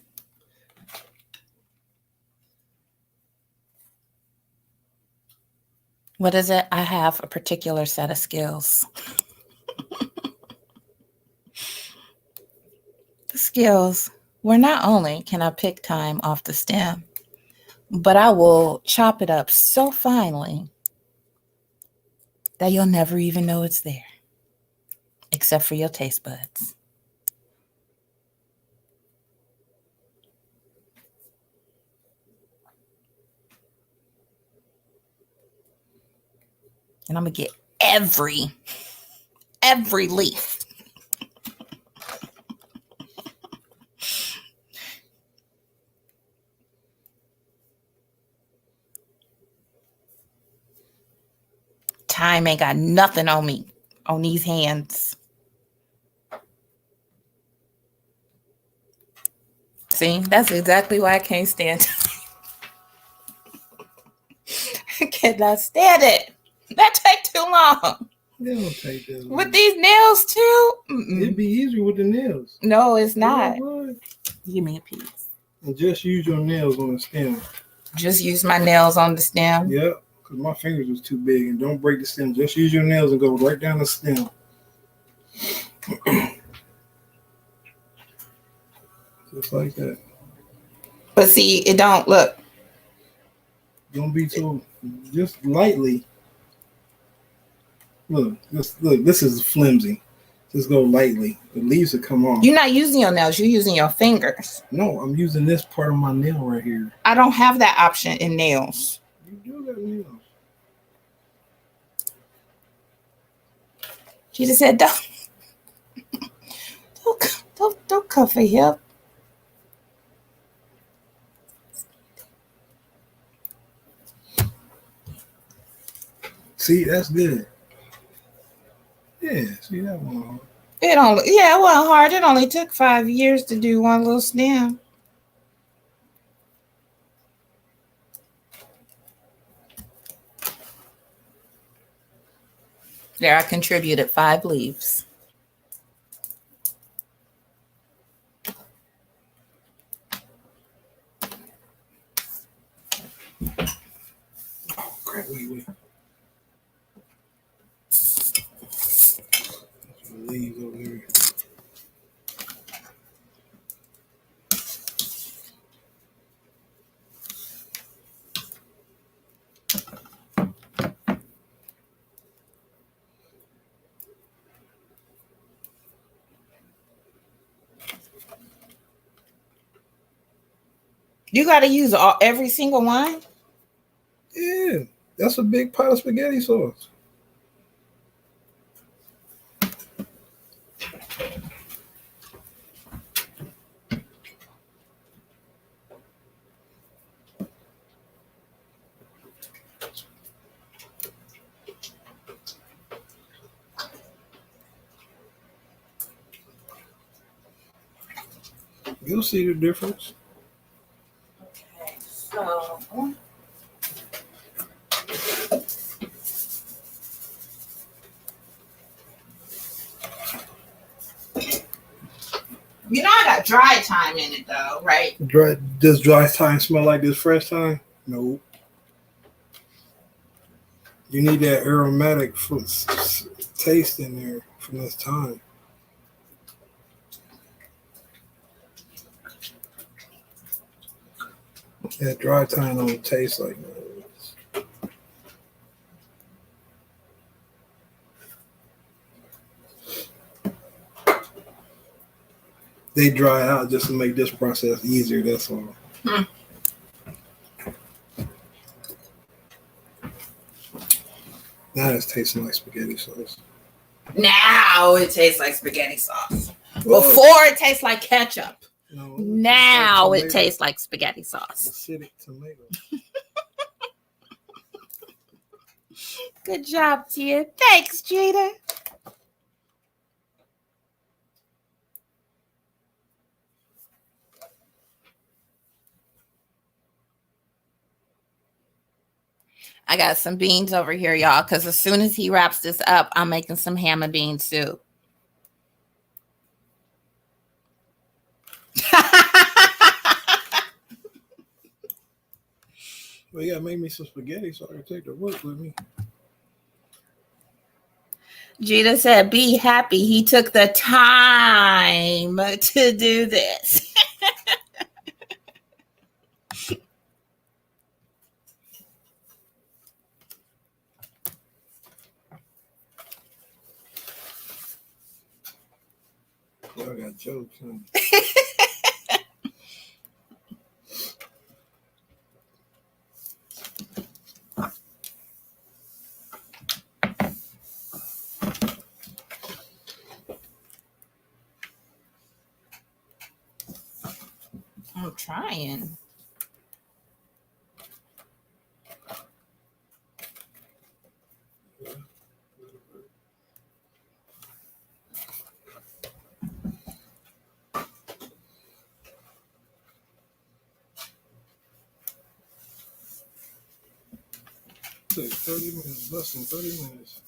What is it? I have a particular set of skills. The skills where not only can I pick thyme off the stem, but I will chop it up so finely that you'll never even know it's there, except for your taste buds. And I'm going to get every leaf. Time ain't got nothing on me, on these hands. See, that's exactly why I can't stand time. I cannot stand it. That take too long. They don't take that long. With these nails too? It'd be easier with the nails. No, it's not. Give me a piece. And just use your nails on the stem. Just use my nails on the stem? Yep, because my fingers was too big. And don't break the stem. Just use your nails and go right down the stem. Just like that. But see, it don't look. Don't be too, just lightly. Look, this is flimsy. Just go lightly. The leaves will come off. You're not using your nails. You're using your fingers. No, I'm using this part of my nail right here. I don't have that option in nails. You do got nails. She just said, don't cuff her hip. See, that's good. Yeah, see that one. It wasn't hard. It only took 5 years to do one little stem. There, I contributed 5 leaves. Oh, crap, wait. Leaves over here. You got to use every single one? Yeah, that's a big pot of spaghetti sauce. You'll see the difference. Okay, so you know I got dry thyme in it though, right? Does dry thyme smell like this fresh thyme? No. You need that aromatic taste in there from this thyme. That dry thyme don't taste like that. They dry out just to make this process easier, that's all. Now it's tasting like spaghetti sauce. Now it tastes like spaghetti sauce. Before it tastes like ketchup. No, now it tastes like spaghetti sauce. Acidic tomato. Good job, Tia. Thanks, Jada. I got some beans over here, y'all, because as soon as he wraps this up, I'm making some ham and bean soup. Well, yeah, make me some spaghetti so I can take the work with me. Gina said, be happy he took the time to do this. Y'all got jokes, huh? I'm trying. Take 30 minutes, less than 30 minutes.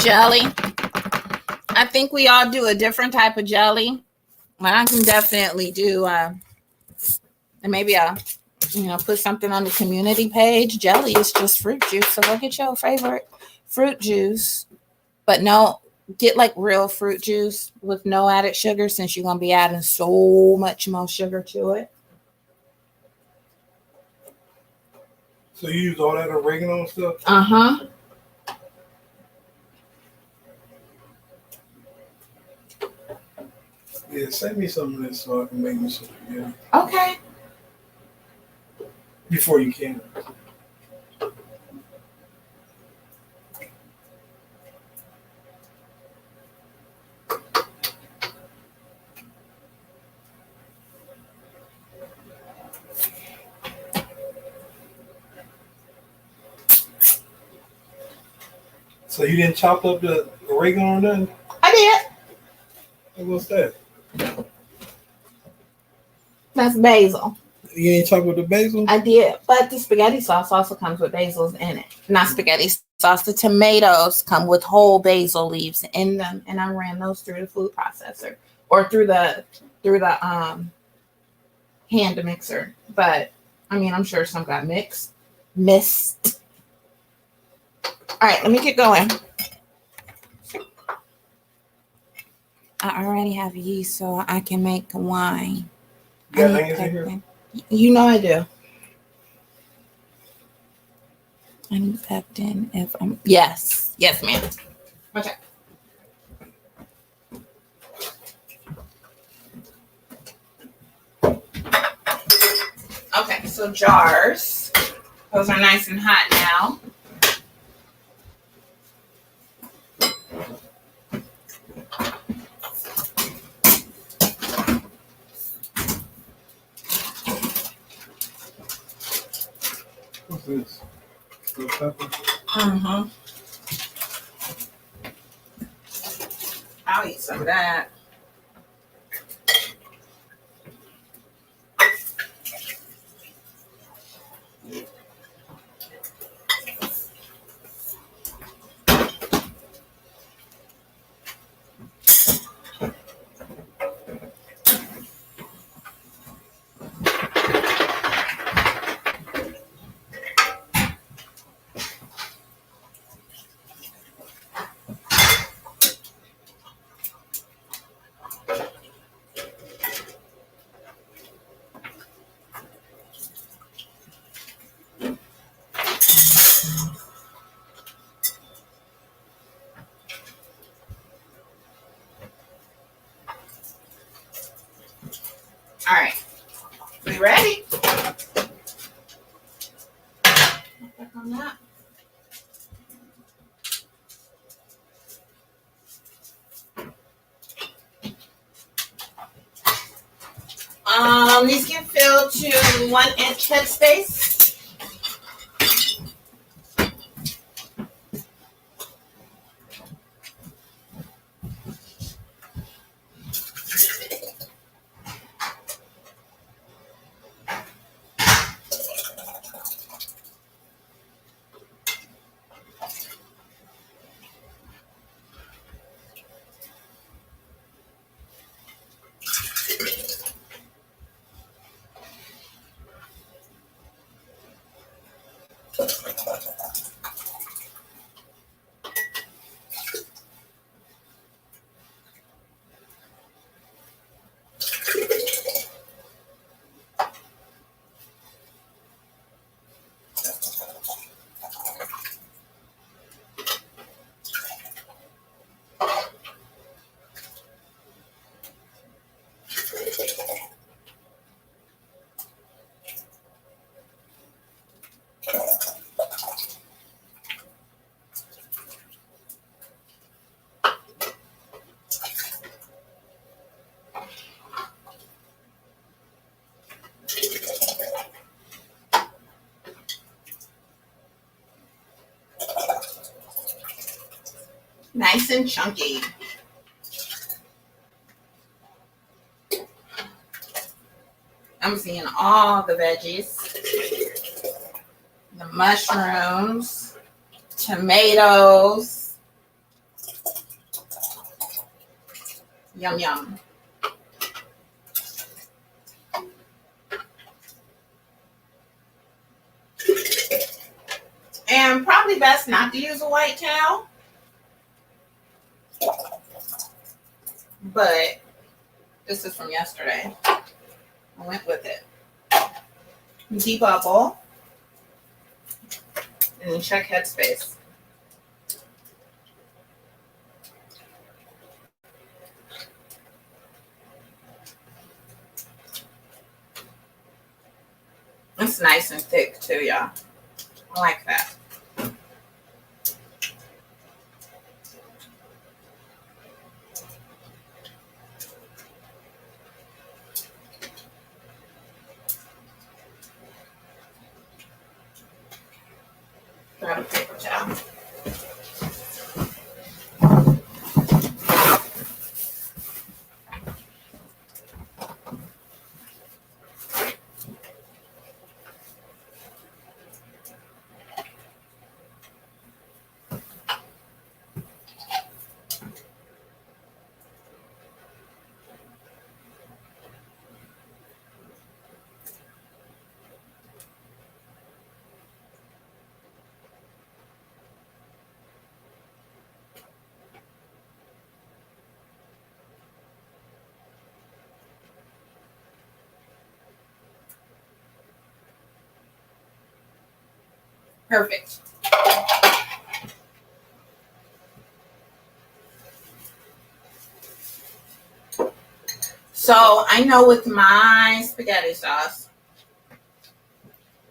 jelly. I think we all do a different type of jelly. I can definitely do, and maybe I'll, put something on the community page. Jelly is just fruit juice. So go get your favorite fruit juice. But no, get like real fruit juice with no added sugar, since you're going to be adding so much more sugar to it. So you use all that oregano and stuff? Uh-huh. Yeah, send me some of this so I can make me some spaghetti. Okay. Before you can. So you didn't chop up the oregano or nothing? I did. What's that? That's basil. You ain't chop up the basil? I did, but the spaghetti sauce also comes with basils in it. Not spaghetti sauce. The tomatoes come with whole basil leaves in them, and I ran those through the food processor or through the hand mixer. But I mean, I'm sure some got mixed. All right, let me get going. I already have yeast, so I can make wine. You got onions in here? You know I do. I need pectin if I'm... Yes, ma'am. Okay. Okay, so jars. Those are nice and hot now. What's this? Bell pepper? Mm-hmm. I'll eat some of that. All right. We ready? On that. These can fill to 1 inch headspace. Nice and chunky. I'm seeing all the veggies. The mushrooms, tomatoes, Yum, yum. And probably best not to use a white towel. But this is from yesterday. I went with it. Debubble. And check Headspace. It's nice and thick too, y'all. I like that. Grab a paper towel. Perfect. So I know with my spaghetti sauce,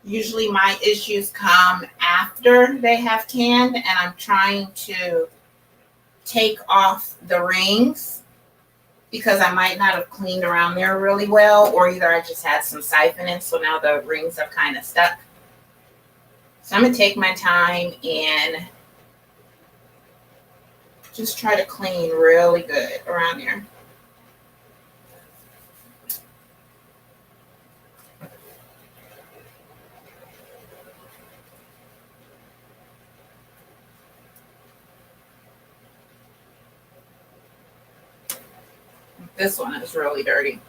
usually my issues come after they have canned, and I'm trying to take off the rings because I might not have cleaned around there really well, or either I just had some siphoning, so now the rings are kind of stuck. So I'm going to take my time and just try to clean really good around here. This one is really dirty.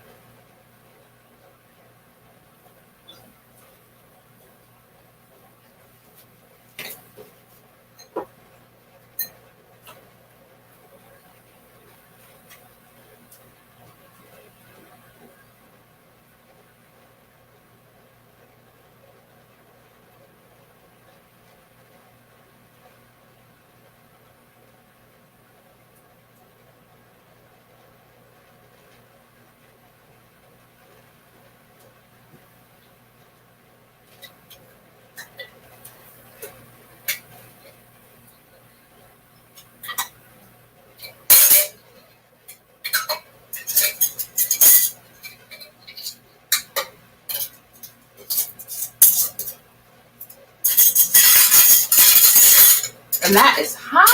And that is hot.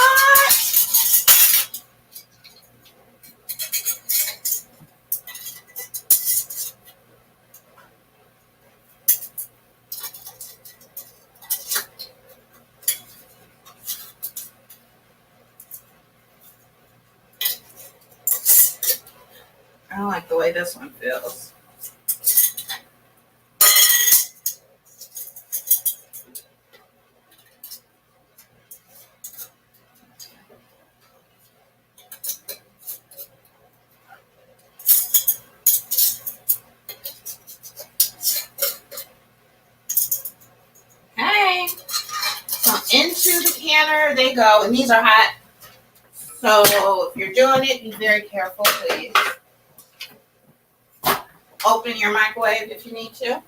I don't like the way this one feels. Okay. So into the canner they go, and these are hot. So if you're doing it, be very careful, please. Open your microwave if you need to.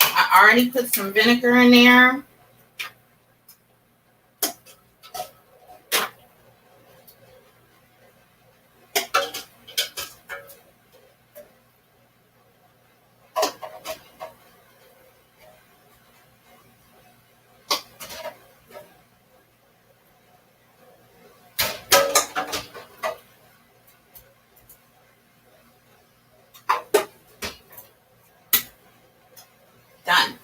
I already put some vinegar in there. Done.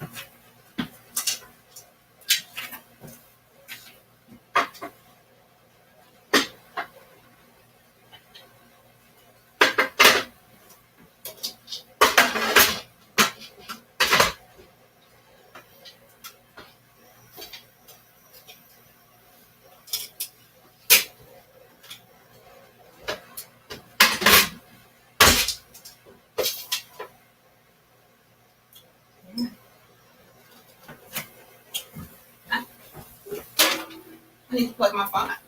I need to plug my phone up.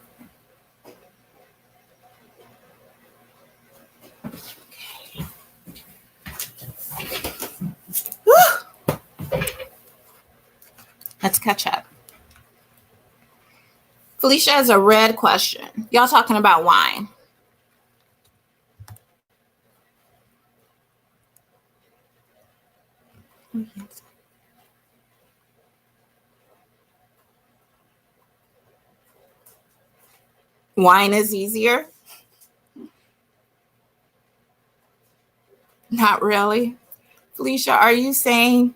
Let's catch up. Felicia has a red question. Y'all talking about wine. Wine is easier? Not really. Felicia, are you saying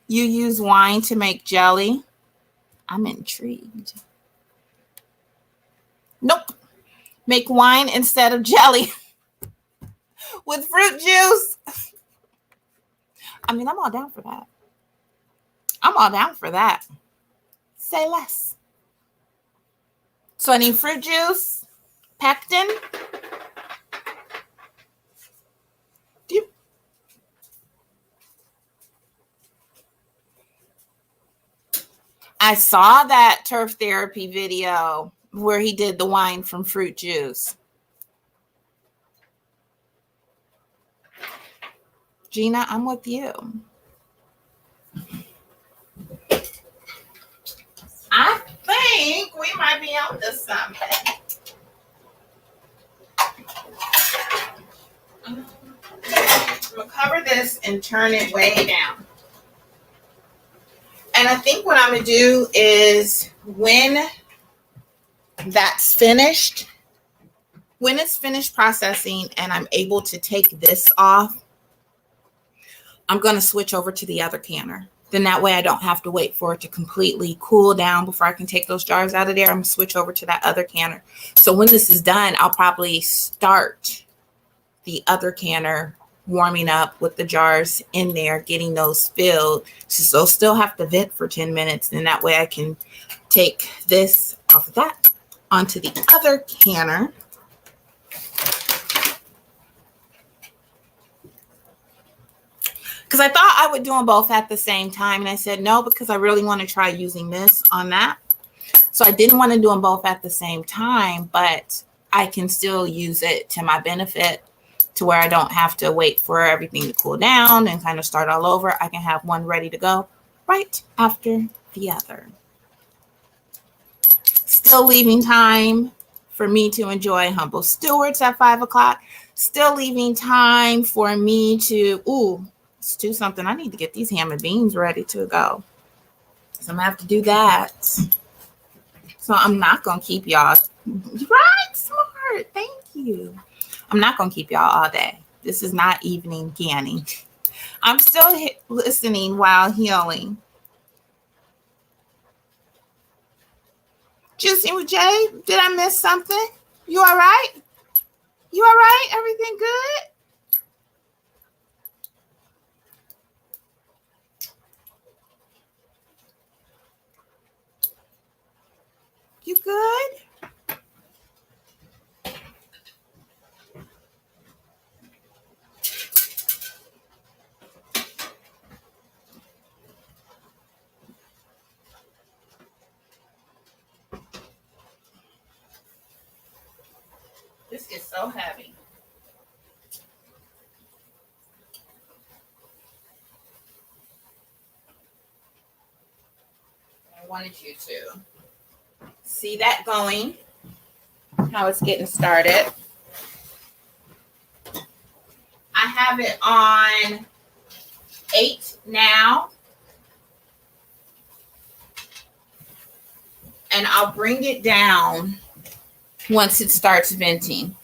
you use wine to make jelly? I'm intrigued. Nope. Make wine instead of jelly with fruit juice. I mean, I'm all down for that. I'm all down for that. Say less. So I need fruit juice, pectin. I saw that turf therapy video where he did the wine from fruit juice. Gina, I'm with you. I think we might be on to something. I'm going to cover this and turn it way down. And I think what I'm going to do is when that's finished, when it's finished processing and I'm able to take this off, I'm going to switch over to the other canner. Then that way I don't have to wait for it to completely cool down before I can take those jars out of there. I'm going to switch over to that other canner. So when this is done, I'll probably start the other canner warming up with the jars in there, getting those filled. So they'll still have to vent for 10 minutes. And that way I can take this off of that onto the other canner. Because I thought I would do them both at the same time. And I said no, because I really want to try using this on that. So I didn't want to do them both at the same time, but I can still use it to my benefit to where I don't have to wait for everything to cool down and kind of start all over. I can have one ready to go right after the other. Still leaving time for me to enjoy Humble Stewards at 5 o'clock. Still leaving time for me to, let's do something. I need to get these ham and beans ready to go. So I'm going to have to do that. So I'm not going to keep y'all. Right, smart. Thank you. I'm not going to keep y'all all day. This is not evening canning. I'm still listening while healing. Juicy with Jay, did I miss something? You all right? You all right? Everything good? You good? This is so heavy. I wanted you to see that going, how it's getting started. I have it on 8 now. And I'll bring it down once it starts venting.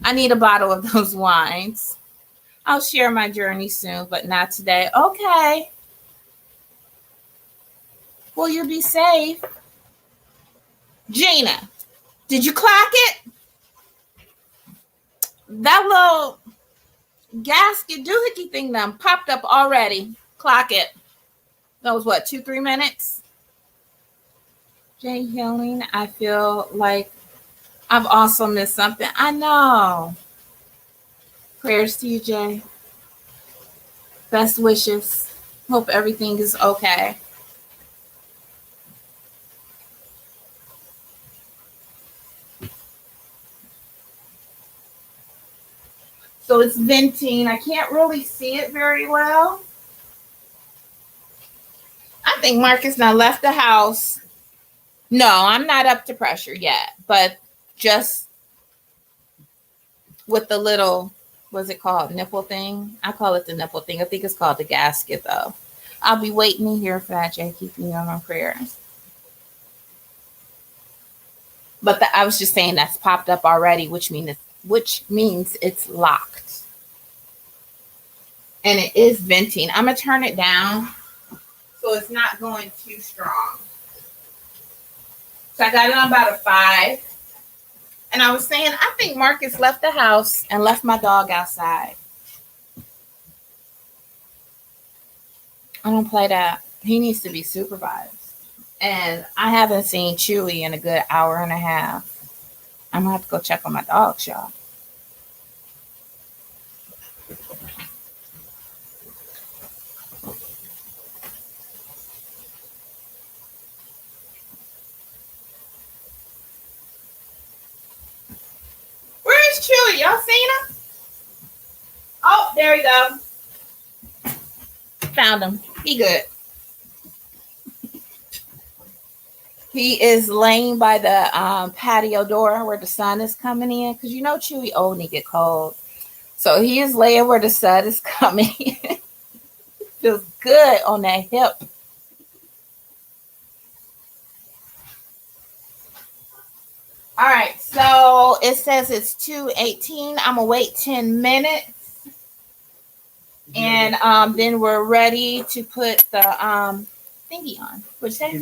I need a bottle of those wines. I'll share my journey soon, but not today. Okay. Will you be safe? Gina, did you clock it? That little gasket doohickey thing done popped up already. Clock it. That was what, 2-3 minutes? Jay healing. I feel like I've also missed something. I know. Prayers to you, Jay. Best wishes. Hope everything is okay. So it's venting. I can't really see it very well. I think Marcus now left the house. No, I'm not up to pressure yet, but just with the little, what's it called, nipple thing? I call it the nipple thing. I think it's called the gasket, though. I'll be waiting to hear for that, Jay. Keep me on my prayers. But I was just saying that's popped up already, which means it's locked. And it is venting. I'm going to turn it down so it's not going too strong. So I got it on about a 5. And I was saying, I think Marcus left the house and left my dog outside. I don't play that. He needs to be supervised. And I haven't seen Chewy in a good hour and a half. I'm going to have to go check on my dog, y'all. Where's Chewy? Y'all seen him? Oh, there we go. Found him. He good. He is laying by the patio door where the sun is coming in. Because you know Chewy old and he get cold. So he is laying where the sun is coming in. Feels good on that hip. All right, so it says it's 2:18. I'm gonna wait 10 minutes, and then we're ready to put the thingy on. What'd you say?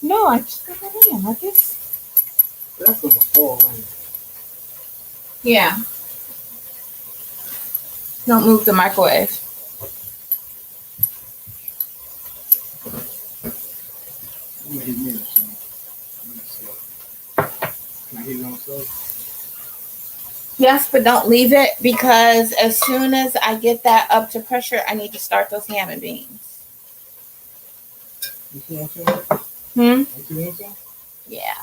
No, I just got that in. I guess that's gonna fall in. Yeah. Don't move the microwave. I'm gonna hit me or something. Can I hit it on stuff? Yes, but don't leave it because as soon as I get that up to pressure, I need to start those ham and beans. You see what I'm saying? You see what I'm saying? Yeah.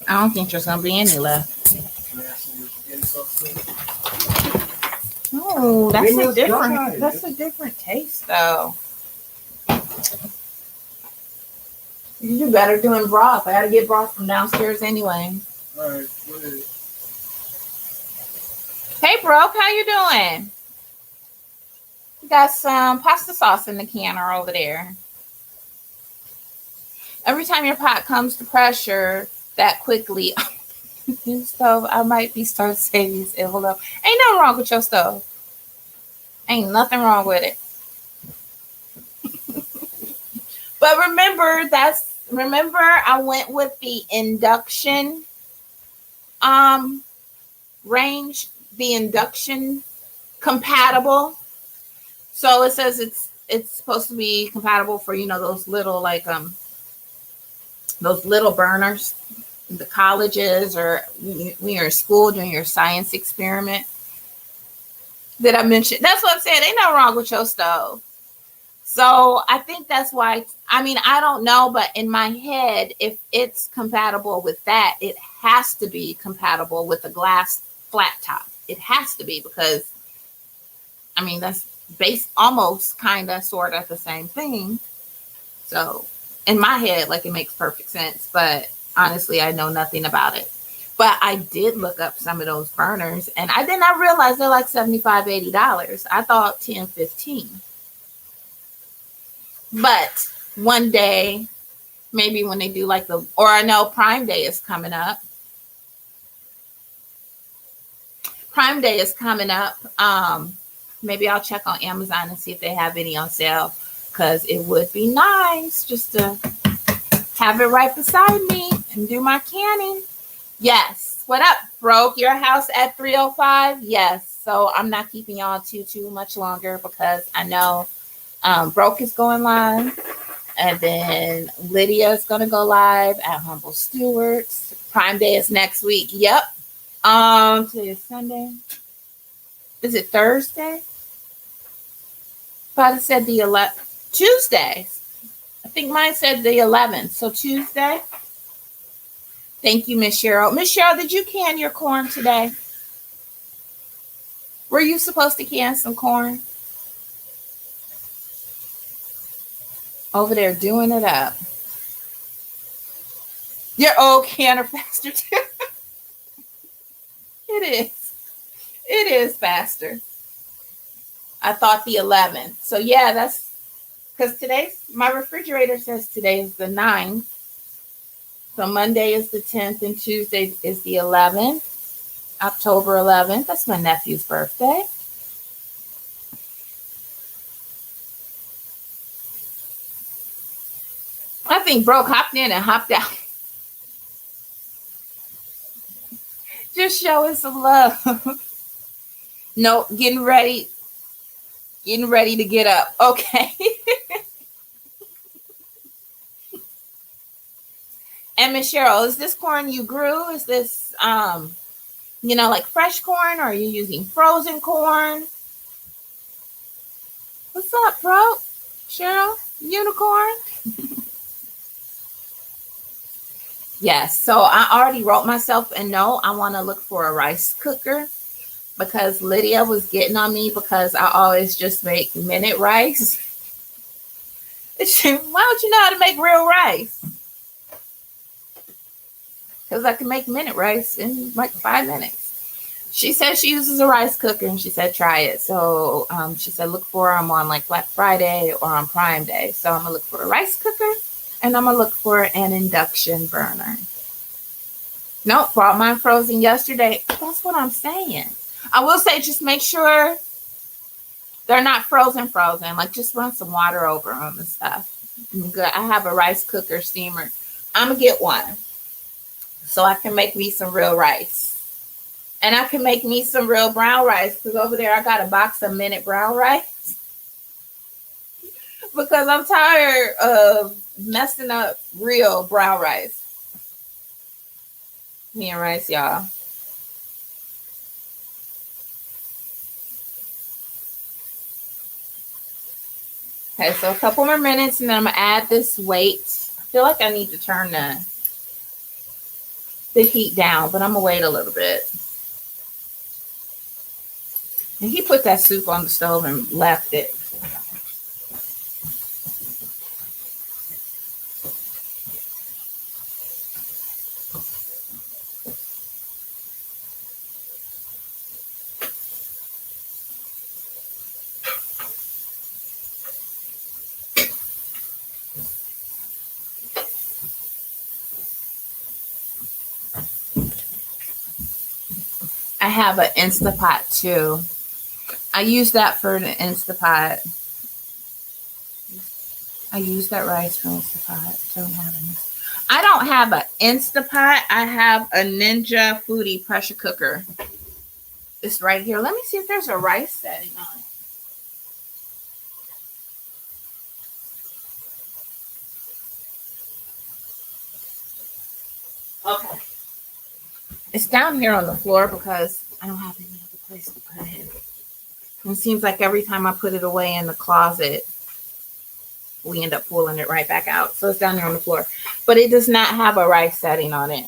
I don't think there's gonna be any left. Oh, that's a different taste though. You do better doing broth. I gotta get broth from downstairs anyway. All right, go ahead. Hey, Brooke, how you doing? We got some pasta sauce in the canner over there. Every time your pot comes to pressure that quickly, your stove, I might be start saving this envelope. Ain't nothing wrong with your stove. Ain't nothing wrong with it. But remember I went with the induction range, the induction compatible. So it says it's supposed to be compatible for, those little those little burners, the colleges, or when you're in school doing your science experiment that I mentioned. That's what I'm saying. Ain't nothing wrong with your stove. So I think that's why, I don't know, but in my head, if it's compatible with that, it has to be compatible with a glass flat top. It has to be because, that's almost kind of sort of the same thing. So in my head, it makes perfect sense, but honestly, I know nothing about it. But I did look up some of those burners, and I did not realize they're like $75, $80. I thought $10, $15. But one day, maybe when they do or I know Prime Day is coming up. Prime Day is coming up. Maybe I'll check on Amazon and see if they have any on sale, because it would be nice just to have it right beside me and do my canning. Yes. What up, Broke? Your house at 3:05? Yes. So I'm not keeping y'all too much longer because I know Broke is going live And then Lydia is going to go live at Humble Stewards. Prime Day is next week. Yep. Today is Sunday. Is it Thursday? Thought it said the 11th. Tuesday. I think mine said the 11th. So Tuesday. Thank you, Miss Cheryl. Miss Cheryl, did you can your corn today? Were you supposed to can some corn? Over there doing it up. Your old canner faster too. It is. It is faster. I thought the 11th. So yeah, that's because today's my refrigerator says today is the 9th. So Monday is the 10th and Tuesday is the 11th. October 11th. That's my nephew's birthday. I think Broke hopped in and hopped out. Just showing some love. No, getting ready to get up. Okay. And Miss Cheryl, is this corn you grew? Is this like fresh corn, or are you using frozen corn? What's up, bro? Cheryl? Unicorn? Yes, so I already wrote myself a note. I want to look for a rice cooker because Lydia was getting on me because I always just make minute rice. Why don't you know how to make real rice? Because I can make minute rice in like 5 minutes. She said she uses a rice cooker and she said try it. So she said look for them on like Black Friday or on Prime Day. So I'm going to look for a rice cooker and I'm going to look for an induction burner. Nope, brought mine frozen yesterday. That's what I'm saying. I will say just make sure they're not frozen. Like just run some water over them and stuff. Good. I have a rice cooker steamer. I'm going to get one so I can make me some real rice. And I can make me some real brown rice because over there I got a box of minute brown rice. Because I'm tired of messing up real brown rice. Me and rice, y'all. Okay, so a couple more minutes and then I'm going to add this weight. I feel like I need to turn the heat down, but I'm going to wait a little bit. And he put that soup on the stove and left it. I have an Instapot too. I use that for the Instapot. I use that rice for Instapot. I don't have an Instapot. I have a Ninja Foodie pressure cooker. It's right here. Let me see if there's a rice setting on it. Okay. It's down here on the floor because I don't have any other place to put it. It seems like every time I put it away in the closet, we end up pulling it right back out. So it's down there on the floor. But it does not have a rice setting on it.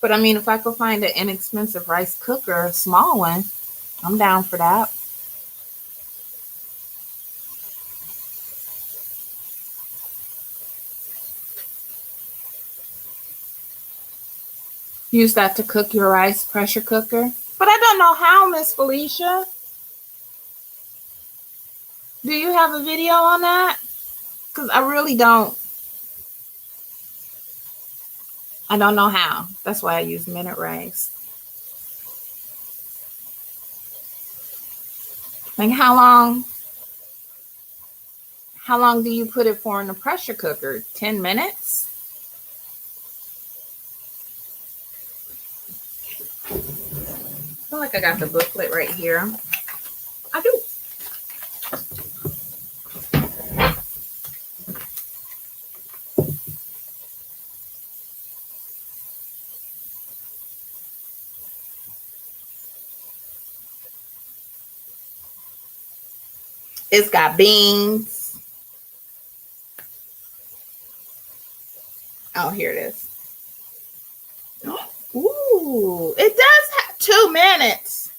But I mean, if I could find an inexpensive rice cooker, a small one, I'm down for that. Use that to cook your rice, pressure cooker. But I don't know how, Miss Felicia. Do you have a video on that? Because I really don't. I don't know how. That's why I use minute rice. Like how long do you put it for in the pressure cooker? 10 minutes? I feel like I got the booklet right here. I do. It's got beans. Oh, here it is. Ooh, it does have 2 minutes.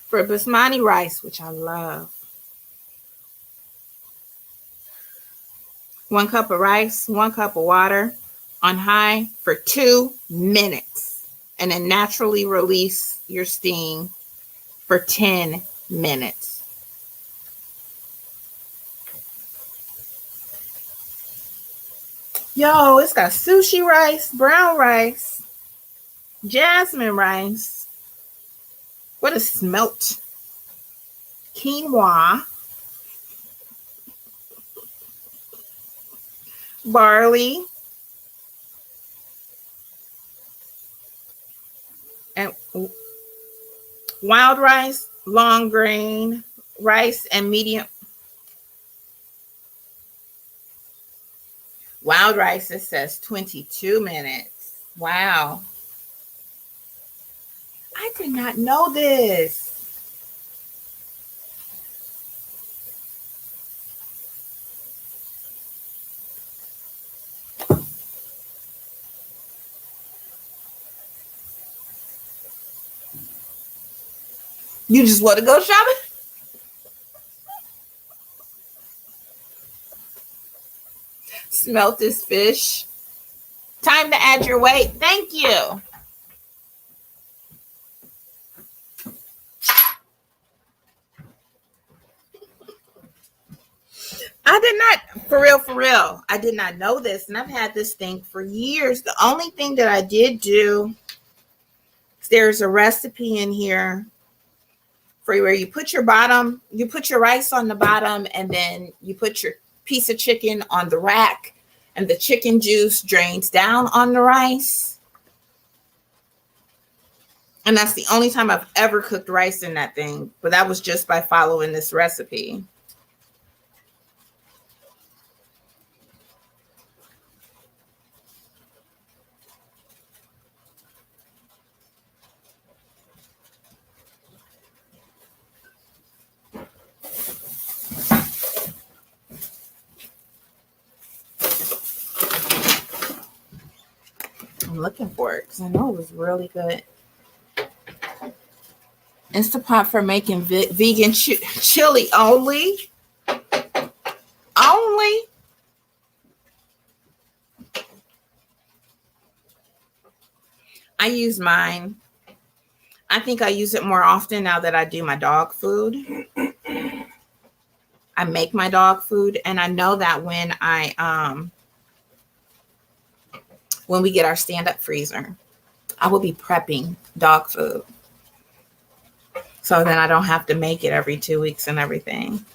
For basmati rice, which I love. 1 cup of rice, 1 cup of water on high for 2 minutes. And then naturally release your steam for 10 minutes. Yo, it's got sushi rice, brown rice, jasmine rice. What is smelt? Quinoa, barley, and wild rice, long grain rice, and medium. Wild rice, it says 22 minutes. Wow. I did not know this. You just want to go shopping? Smelt this fish. Time to add your weight. Thank you. I did not, for real, I did not know this. And I've had this thing for years. The only thing that I did do, there's a recipe in here for where you put your rice on the bottom, and then you put your piece of chicken on the rack, and the chicken juice drains down on the rice. And that's the only time I've ever cooked rice in that thing. But that was just by following this recipe. I'm looking for it because I know it was really good. Instapot for making vegan chili only. Only. I use mine. I think I use it more often now that I do my dog food. I make my dog food, and I know that when we get our stand-up freezer, I will be prepping dog food. So then I don't have to make it every 2 weeks and everything.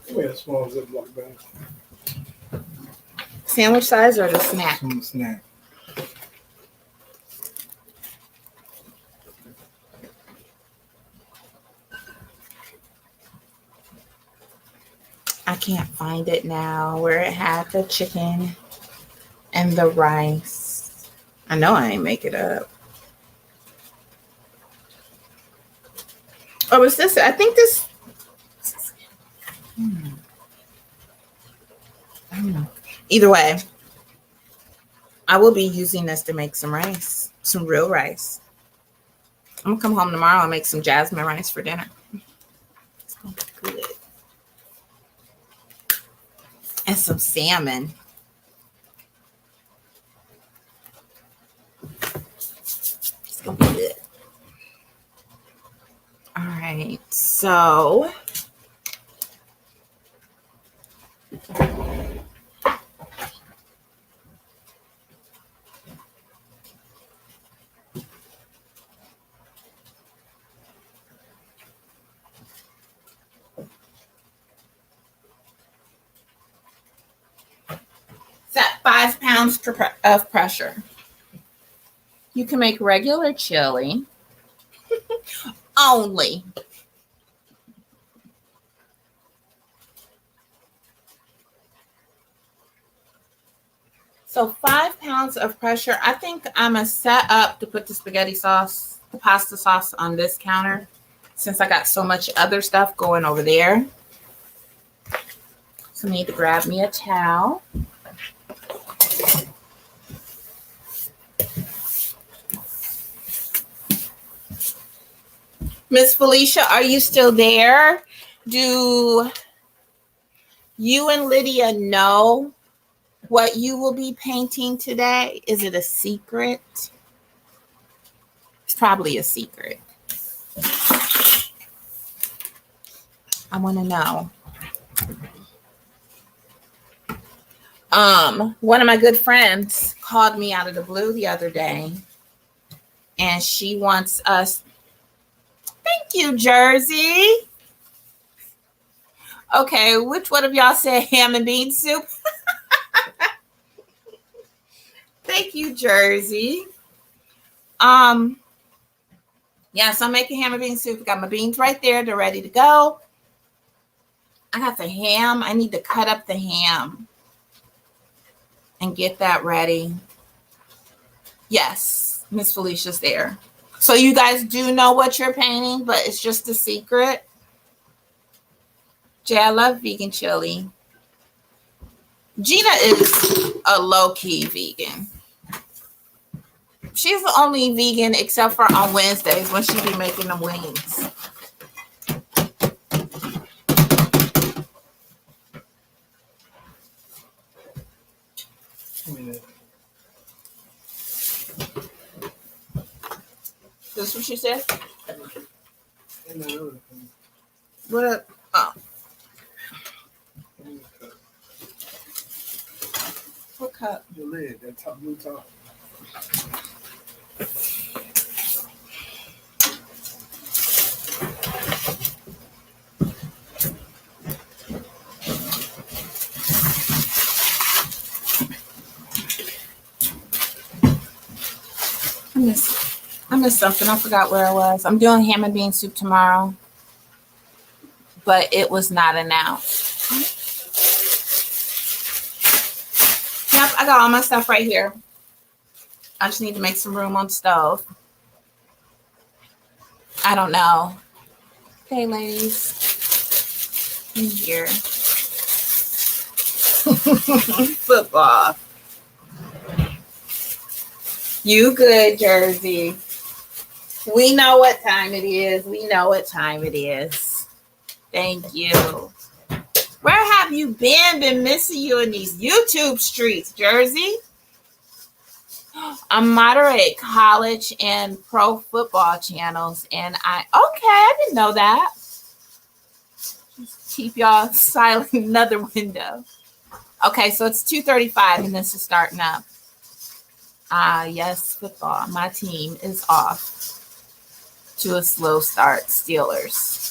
Yeah, small Ziploc bag. Sandwich size or the snack? Snack. I can't find it now where it had the chicken and the rice. I know I ain't make it up. Oh, was this? I think this. I don't know. Either way, I will be using this to make some rice, some real rice. I'm gonna come home tomorrow and make some jasmine rice for dinner. It's gonna be good. And some salmon. It's gonna be good. All right, so set 5 pounds of pressure. You can make regular chili. only. So 5 pounds of pressure. I think I'm going to set up to put the spaghetti sauce, the pasta sauce on this counter since I got so much other stuff going over there. So I need to grab me a towel. Miss Felicia, are you still there? Do you and Lydia know what you will be painting today? Is it a secret? It's probably a secret. I want to know. One of my good friends called me out of the blue the other day, and she wants us. Thank you, Jersey. Okay, which one of y'all said ham and bean soup? Thank you, Jersey. Yes, I'm making ham and bean soup. I got my beans right there. They're ready to go. I got the ham. I need to cut up the ham and get that ready. Yes, Miss Felicia's there. So you guys do know what you're painting, but it's just a secret. Jay, I love vegan chili. Gina is a low-key vegan. She's the only vegan except for on Wednesdays when she be making the wings. This is what she said? What? Oh. What cup? The lid, that top blue top. I missed something. I forgot where I was. I'm doing ham and bean soup tomorrow, but it was not announced. Yep, I got all my stuff right here. I just need to make some room on the stove. I don't know. Okay, ladies. In here. Football. You good, Jersey. We know what time it is. We know what time it is. Thank you. Where have you been? Been missing you in these YouTube streets, Jersey. I moderate college and pro football channels, and I didn't know that. Just keep y'all silent. Another window. Okay, so it's 2:35 and this is starting up. Yes, football. My team is off to a slow start. Steelers.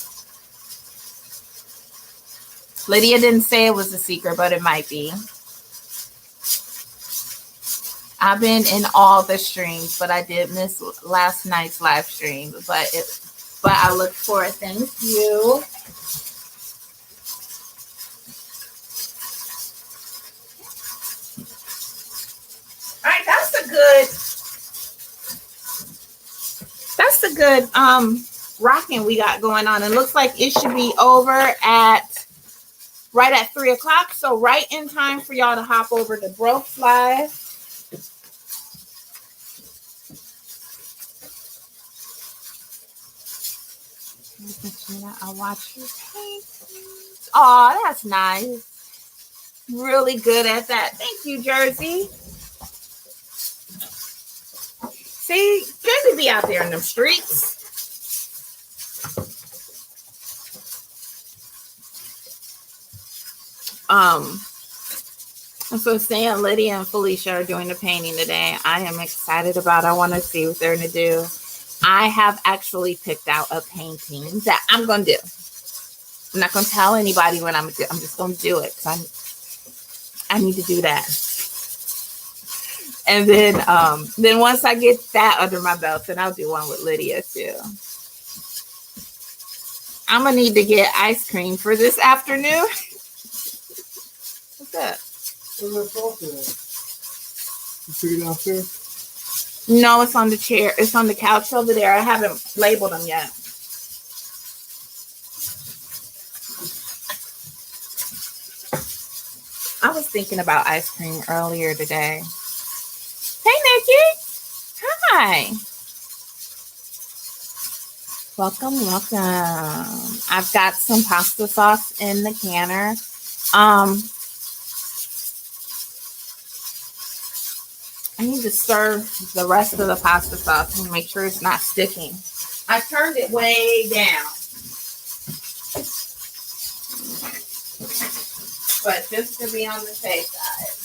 Lydia didn't say it was a secret, but it might be. I've been in all the streams, but I did miss last night's live stream. But I look for it. Thank you. All right, that's a good rocking we got going on. It looks like it should be over right at 3:00. So right in time for y'all to hop over to Brooks Live. I'll watch your paint. Oh, that's nice. Really good at that. Thank you, Jersey. See, Jersey be out there in them streets. So saying Lydia and Felicia are doing the painting today. I am excited about it. I want to see what they're going to do. I have actually picked out a painting that I'm going to do. I'm not going to tell anybody what I'm going to do. I'm just going to do it. I need to do that. And then once I get that under my belt, then I'll do one with Lydia too. I'm going to need to get ice cream for this afternoon. What's that? Where's that sauce at? You took it downstairs? No, it's on the chair. It's on the couch over there. I haven't labeled them yet. I was thinking about ice cream earlier today. Hey, Nikki. Hi. Welcome. I've got some pasta sauce in the canner. I need to stir the rest of the pasta sauce and make sure it's not sticking. I turned it way down. But just to be on the safe side.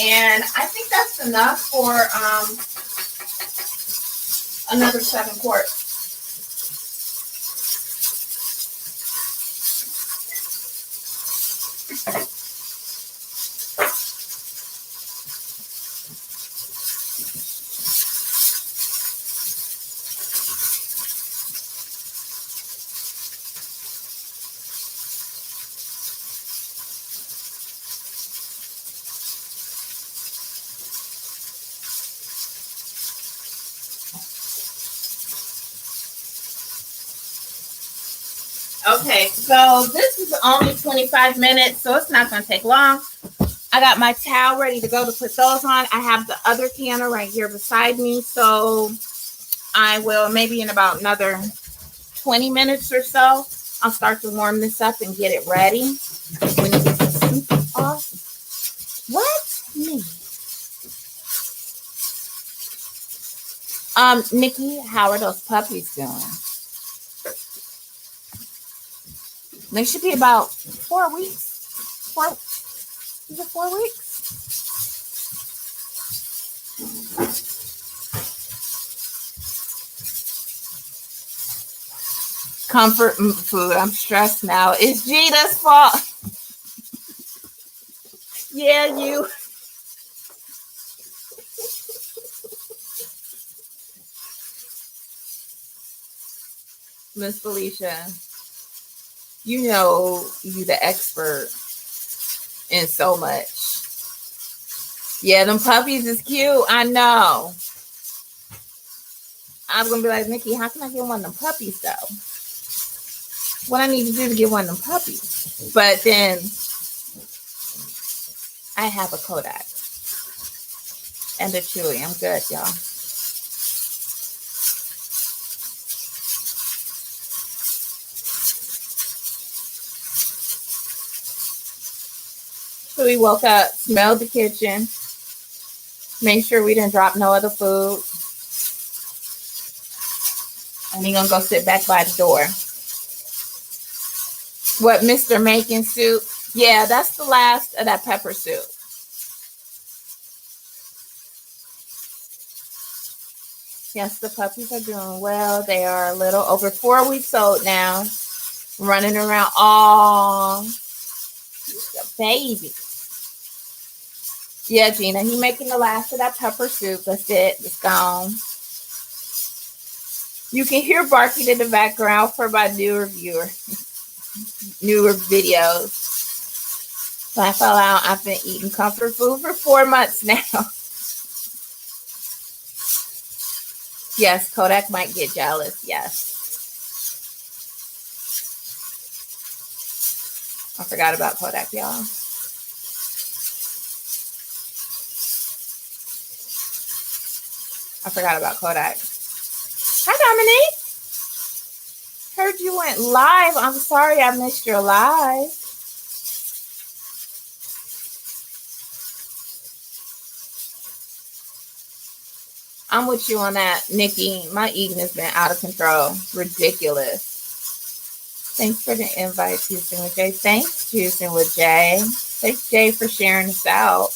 And I think that's enough for another 7 quarts. Okay, so this is only 25 minutes, so it's not going to take long. I got my towel ready to go to put those on. I have the other canner right here beside me, so I will maybe in about another 20 minutes or so, I'll start to warm this up and get it ready. When you get the soup off. What? Nikki, how are those puppies doing? They should be about 4 weeks. Is it 4 weeks? Comfort food. I'm stressed now. It's Gita's fault. Yeah, you. Miss Felicia, you know you the expert in so much. Yeah, them puppies is cute. I know. I'm going to be like, Nikki, how can I get one of them puppies, though? What I need to do to get one of them puppies? But then I have a Kodak and a Chewy. I'm good, y'all. So we woke up, smelled the kitchen, made sure we didn't drop no other food. And he's gonna go sit back by the door. What, Mr. Making soup? Yeah, that's the last of that pepper soup. Yes, the puppies are doing well. They are a little over 4 weeks old now. Running around. Oh, he's a baby. Yeah, Gina, he making the last of that pepper soup. That's it. It's gone. You can hear barking in the background for my newer videos. So I fell out. I've been eating comfort food for 4 months now. Yes, Kodak might get jealous. Yes. I forgot about Kodak, y'all. I forgot about Kodak. Hi, Dominique. Heard you went live. I'm sorry I missed your live. I'm with you on that, Nikki. My eating has been out of control. Ridiculous. Thanks for the invite, Juicing with Jay. Thanks, Juicing with Jay. Thanks, Jay, for sharing this out.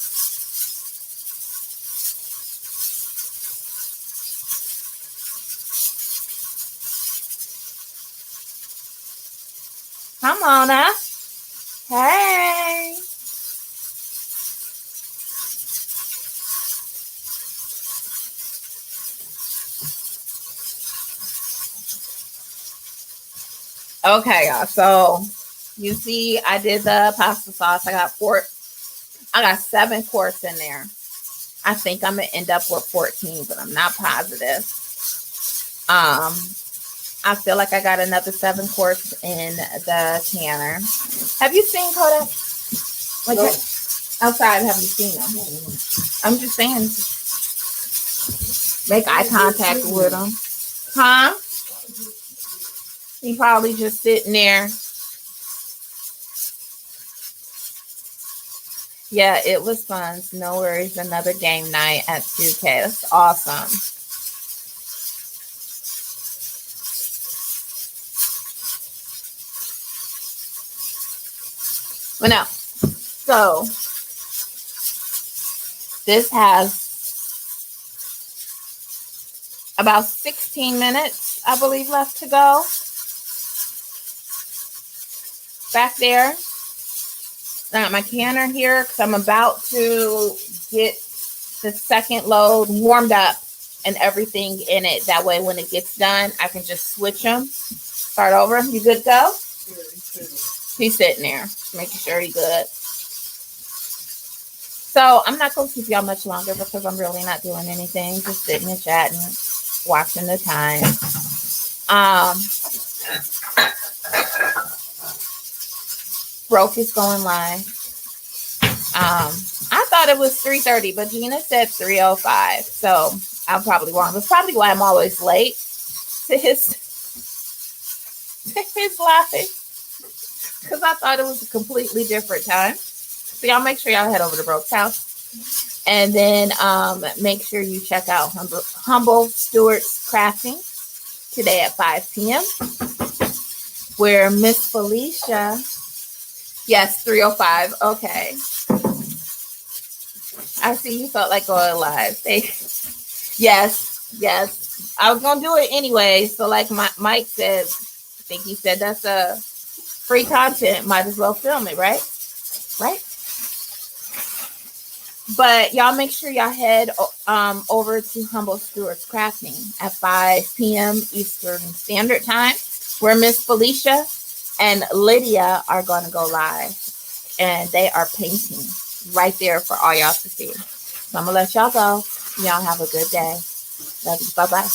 Hi, Mona. Hey. Okay, y'all. So you see, I did the pasta sauce. I got 7 quarts in there. I think I'm gonna end up with 14, but I'm not positive. I feel like I got another 7 quarts in the canner. Have you seen Kodak? Like no. Outside, have you seen them? I'm just saying, make eye contact with him. Huh? He probably just sitting there. Yeah, it was fun. No worries. Another game night at 2K. That's awesome. But no. So this has about 16 minutes, I believe, left to go. Back there. I got my canner here because I'm about to get the second load warmed up and everything in it. That way, when it gets done, I can just switch them. Start over. You good to go? He's sitting there, making sure he's good. So I'm not going to keep y'all much longer because I'm really not doing anything. Just sitting and chatting, watching the time. Broke is going live. I thought it was 3:30, but Gina said 3:05. So I'm probably wrong. That's probably why I'm always late to his live. Because I thought it was a completely different time. So y'all make sure y'all head over to Broke's house. And then make sure you check out Humble Stewart's Crafting today at 5 p.m. Where Miss Felicia, yes, 3:05. Okay. I see you felt like going live. Yes. I was going to do it anyway. So like Mike said, I think he said that's a free content. Might as well film it, right? Right? But y'all make sure y'all head over to Humble Stewart's Crafting at 5 p.m. Eastern Standard Time, where Miss Felicia and Lydia are going to go live. And they are painting right there for all y'all to see. So I'm going to let y'all go. Y'all have a good day. Love you. Bye-bye.